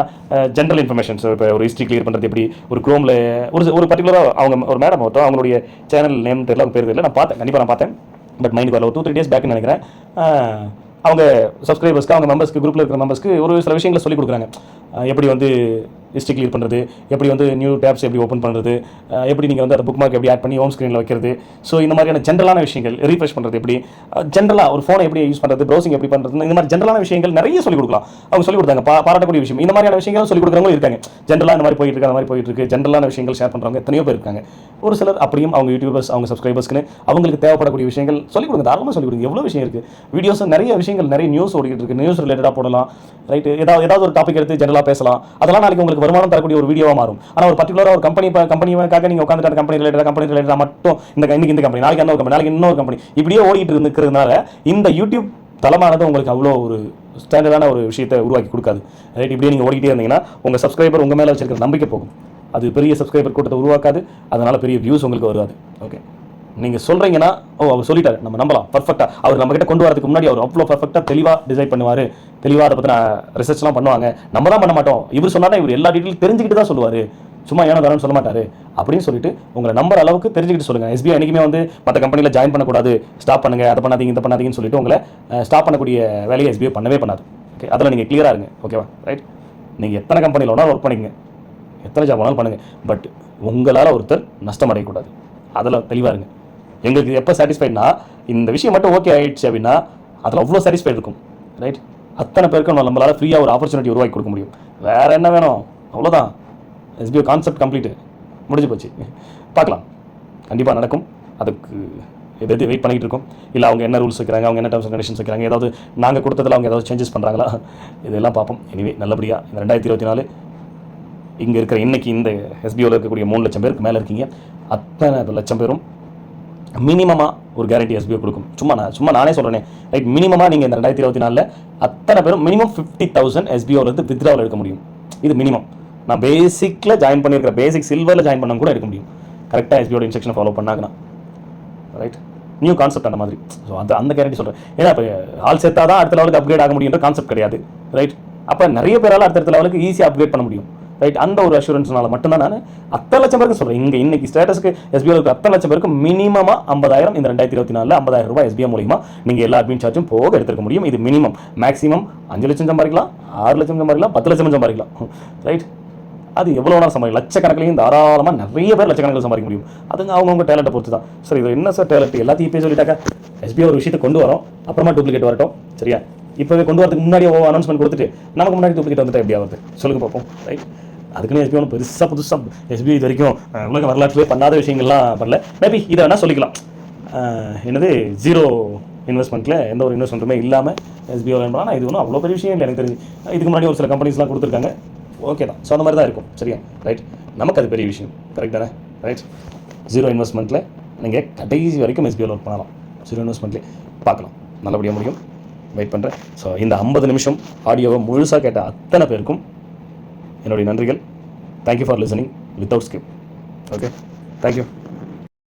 ஜென்ரல் இன்ஃபர்மேஷன்ஸ், இப்போ ஒரு ஹிஸ்ட்ரி கிளியர் பண்ணுறது எப்படி, ஒரு குரோமில் ஒரு பர்டிகுலராக அவங்க ஒரு மேடம் ஒருத்தர், அவங்களுடைய சேனல் நேம் தெரியல, அவங்க பேர் தெரியல, நான் பார்த்தேன், கண்டிப்பாக நான் பார்த்தேன். பட் மைண்டுக்கு வரல, ஒரு 2-3 days பேக்குன்னு நினைக்கிறேன். அவங்க சப்ஸ்கிரைபர்ஸ்க்கு, அவங்க மெம்பர்ஸ்க்கு, குரூப்பில் இருக்கிற மெம்பர்ஸ்க்கு ஒரு சில விஷயங்களை சொல்லிக் கொடுக்குறாங்க. எப்படி வந்து ஹிஸ்ட்ரி கிளியர் பண்ணுறது, எப்படி வந்து நியூ டேப்ஸ் எப்படி ஓப்பன் பண்ணுறது, எப்படி நீங்கள் வந்து அந்த புக் மார்க் எப்படி ஆட் பண்ணி ஹோம் ஸ்க்ரீனில் வைக்கிறது. ஸோ இந்த மாதிரியான ஜென்ரலான விஷயங்கள், ரீஃப்ரெஷ் பண்ணுறது எப்படி, ஜென்ரலாக ஒரு ஃபோனை எப்படி யூஸ் பண்ணுறது, ப்ரௌசிங் எப்படி பண்ணுறது, இந்த மாதிரி ஜென்ரலான விஷயங்கள் நிறைய சொல்லிக் கொடுக்கலாம். அவங்க சொல்லிக் கொடுத்தாங்க, பாராட்டக்கூடிய விஷயம். இந்த மாதிரியான விஷயங்களும் சொல்லிக் கொடுக்குறவங்க இருக்காங்க. ஜென்ரலாக இந்த மாதிரி போயிட்டு இருக்கு, அந்த மாதிரி போயிட்டு இருக்கு, ஜென்ரலான விஷயங்கள் ஷேர் பண்ணுறவங்க எத்தனையோ பேர் இருக்காங்க. ஒரு சிலர் அப்படியும் அவங்க யூடியூபர்ஸ், அவங்க சப்ஸ்கிரைபர்ஸ்க்கு அவங்களுக்கு தேவைப்படக்கூடிய விஷயங்கள் சொல்லிக் கொடுங்க, தாராளமாக சொல்லிக் கொடுங்க. எவ்வளோ விஷயம் இருக்குது, வீடியோஸ் நிறைய விஷயங்கள், நிறைய நியூஸ் ஓடிக்கிட்டு இருக்குது, நியூஸ் ரிலேட்டடாக போடலாம். ரைட், ஏதாவது ஒரு டாபிக் எடுத்து ஜென்ரலாக பேசலாம். அதெல்லாம் நாளைக்கு உங்களுக்கு வருமானம் தரக்கூடிய ஒரு வீடியோவாக மாறும். ஆனால் ஒரு பர்டிகுலராக ஒரு கம்பெனிக்காக நீங்கள் உட்காந்துட்டு அந்த கம்பெனி ரிலேட்டடாக மட்டும் இன்னைக்கு இந்த கம்பெனி, நாளைக்கு அந்த கம்பெனி, நாளைக்கு இன்னொரு கம்பெனி, இப்படியே ஓடிட்டு இருக்கிறதுனால இந்த யூடியூப் தளமானது உங்களுக்கு அவ்வளோ ஒரு ஸ்டாண்டர்டான ஒரு விஷயத்தை உருவாக்கி கொடுக்காது. ரைட், இப்படியே நீங்கள் ஓடிக்கிட்டே இருந்தீங்கன்னா உங்கள் சப்ஸ்கிரைபர் உங்கள் மேலே வச்சிருக்கிற நம்பிக்கை போகும். அது பெரிய சப்ஸ்கிரைபர் கூட்டத்தை உருவாக்காது, அதனால் பெரிய வியூஸ் உங்களுக்கு வருவாது. ஓகே, நீங்கள் சொல்கிறீங்கன்னா அவர் சொல்லிட்டாரு, நம்ம நம்பலாம் பர்ஃபெக்டாக. அவர் நம்மகிட்ட கொண்டு வரதுக்கு முன்னாடி அவர் அவ்வளோ பர்ஃபெக்டாக தெளிவாக டிசைட் பண்ணுவார், தெளிவாக அதை பற்றின ரிசர்ச்லாம் பண்ணுவாங்க. நம்ம தான் பண்ண மாட்டோம். இவர் சொன்னாலும் இவர் எல்லா டீட்டெயிலும் தெரிஞ்சுக்கிட்டு தான் சொல்லுவார், சும்மா ஏனோ தானு சொல்ல மாட்டார். அப்படின்னு சொல்லிட்டு உங்களை நம்பர் அளவுக்கு தெரிஞ்சுக்கிட்டு சொல்லுங்கள். எஸ்பிஐ என்றைக்குமே வந்து மற்ற கம்பெனியில் ஜாயின் பண்ணக்கூடாது, ஸ்டாப் பண்ணுங்கள், அதை பண்ணாதீங்க, இதை பண்ணாதீங்கன்னு சொல்லிட்டு உங்களை ஸ்டாப் பண்ணக்கூடிய வேலையை எஸ்பிஐ பண்ணவே பண்ணாது. ஓகே, அதில் நீங்கள் கிளியராக இருங்க. ஓகேவா? ரைட், நீங்கள் எத்தனை கம்பெனியில் வேணாலும் ஒர்க் பண்ணிக்கங்க, எத்தனை ஜாப் வேணாலும் பண்ணுங்கள், பட் உங்களால் ஒருத்தர் நஷ்டம் அடையக்கூடாது. அதில் தெளிவாக இருங்க. எங்களுக்கு எப்போ சாட்டிஸ்ஃபைட்னா இந்த விஷயம் மட்டும் ஓகே ஆகிடுச்சு அப்படின்னா அதில் அவ்வளோ சாட்டிஸ்ஃபைட் இருக்கும். ரைட், அத்தனை பேருக்கு நம்மளால் ஃப்ரீயாக ஒரு ஆப்பர்ச்சுனிட்டி உருவாக்கி கொடுக்க முடியும். வேறு என்ன வேணும்? அவ்வளோதான். எஸ்பிஐ கான்செப்ட் கம்ப்ளீட்டு, முடிஞ்சு போச்சு. பார்க்கலாம், கண்டிப்பாக நடக்கும். அதுக்கு எது வெயிட் பண்ணிகிட்டு இருக்கோம். இல்லை அவங்க என்ன ரூல்ஸ் வைக்கிறாங்க, அவங்க என்ன டர்ம்ஸ் அண்ட் கண்டிஷன்ஸ் வைக்கிறாங்க, ஏதாவது நாங்கள் கொடுத்ததில் அவங்க ஏதாவது சேஞ்சஸ் பண்ணுறாங்களா, இதெல்லாம் பார்ப்போம். எனிவே நல்லபடியாக இந்த 2024 இங்கே இருக்கிற இன்றைக்கி இந்த எஸ்பிஓவில் இருக்கக்கூடிய 3 லட்சம் பேருக்கு மேலே இருக்கீங்க. அத்தனை லட்சம் பேரும் மினிமமாக ஒரு கேரண்டி எஸ்பிஓ கொடுக்கும். சும்மா நானே சொல்கிறேனே. ரைட், மினிமமாக நீங்கள் இந்த 2024 அத்தனை பேரும் மினிமம் 50,000 எஸ்பிஓலேருந்து வித்ட்ராவல் எடுக்க முடியும். இது மினிமம். நான் பேசிக்கில் ஜாயின் பண்ணியிருக்கிற, பேசிக் சில்வரில் ஜாயின் பண்ண கூட எடுக்க முடியும், கரெக்டாக எஸ்பிஓட இன்ஸ்ட்ரக்ஷனை ஃபாலோ பண்ணாங்கன்னா. ரைட், நியூ கான்செப்ட் அந்த மாதிரி. ஸோ அந்த கேரண்டி சொல்கிறேன். ஏன்னா இப்போ ஆள் சேர்த்தா தான் அடுத்த லெவலுக்கு அப்கிரேட் ஆக முடியுன்ற கான்செப்ட் கிடையாது. ரைட், அப்போ நிறைய பேரால் அடுத்த லெவலுக்கு ஈஸியாக அப்கிரேட் பண்ண முடியும். ரைட், அந்த ஒரு அஷூரன்ஸ்னால மட்டும்தான் நான் அத்தனை லட்சம் பேருக்கு சொல்கிறேன். இன்னைக்கு ஸ்டேட்டஸ்க்கு எஸ்பிஐக்கு அத்தனை லட்சம் பேருக்கு மினிமமாக 50,000 இந்த 2024 50,000 ரூபாய் எஸ்பிஐ மூலியமாக நீங்கள் எல்லா அட்மின் சார்ஜும் போக எடுத்துக்க முடியும். இது மினிமம். மேக்ஸிமம் 5 லட்சம் சம்பாதிக்கலாம், 6 லட்சம் சம்பாதிக்கலாம், 10 லட்சம் சம்பாதிக்கலாம். ரைட், அது எவ்வளோ நேரம் சம்பாதிக்கலாம், லட்சக்கணக்கிலையும் தாராளமாக நிறைய பேர் லட்சக்கணக்கில் சம்பாதிக்க முடியும். அதுங்க அவங்கவுங்க டேலண்ட்டை பொறுத்து தான். சார் இது என்ன சார் டேலண்ட், எல்லாத்தையும் இப்போ சொல்லிட்டாக்கா எஸ்பிஐ ஒரு விஷயத்தை கொண்டு வரோம், அப்புறமா டூப்ளிகேட் வரட்டும். சரியா, இப்போவே கொண்டு வரதுக்கு முன்னாடியே அனௌன்ஸ்மெண்ட் கொடுத்துட்டு நமக்கு முன்னாடி டூப்ளிகேட் வந்துட்டு எப்படி ஆகுது சொல்லுங்கள் பார்ப்போம். ரைட், அதுக்குன்னு எஸ்பிஐ ஒன்று புதுசாக எஸ்பிஐ இது வரைக்கும் உலக வரலாற்றிலே பண்ணாத விஷயங்கள்லாம் பண்ணல. மேபி இதை வேணால் சொல்லிக்கலாம். என்னது, ஜீரோ இன்வெஸ்ட்மெண்ட்டில் எந்த ஒரு இன்வெஸ்ட்மெண்ட்டுமே இல்லாமல் எஸ்பிஐ பண்ணலாம். இது ஒன்றும் அவ்வளோ பெரிய விஷயம் இல்லை எனக்கு தெரிஞ்சு. இதுக்கு முன்னாடி ஒரு சில கம்பெனிஸ்லாம் கொடுத்துருக்காங்க, ஓகே தான். ஸோ அந்த மாதிரி தான் இருக்கும். சரியா, ரைட், நமக்கு அது பெரிய விஷயம். கரெக்ட் தானே? ரைட், ஜீரோ இன்வெஸ்ட்மெண்ட்டில் நீங்கள் கடைசி வரைக்கும் எஸ்பிஐயில் ஒர்க் பண்ணலாம். ஜீரோ இன்வெஸ்ட்மெண்ட்லேயே பார்க்கலாம், நல்லபடியாக முடியும். வெயிட் பண்ணுறேன். ஸோ இந்த 50 நிமிஷம் ஆடியோவை முழுசாக கேட்ட அத்தனை பேருக்கும் என்னுடைய நன்றிகள். Thank you for listening without skip. Okay, thank you.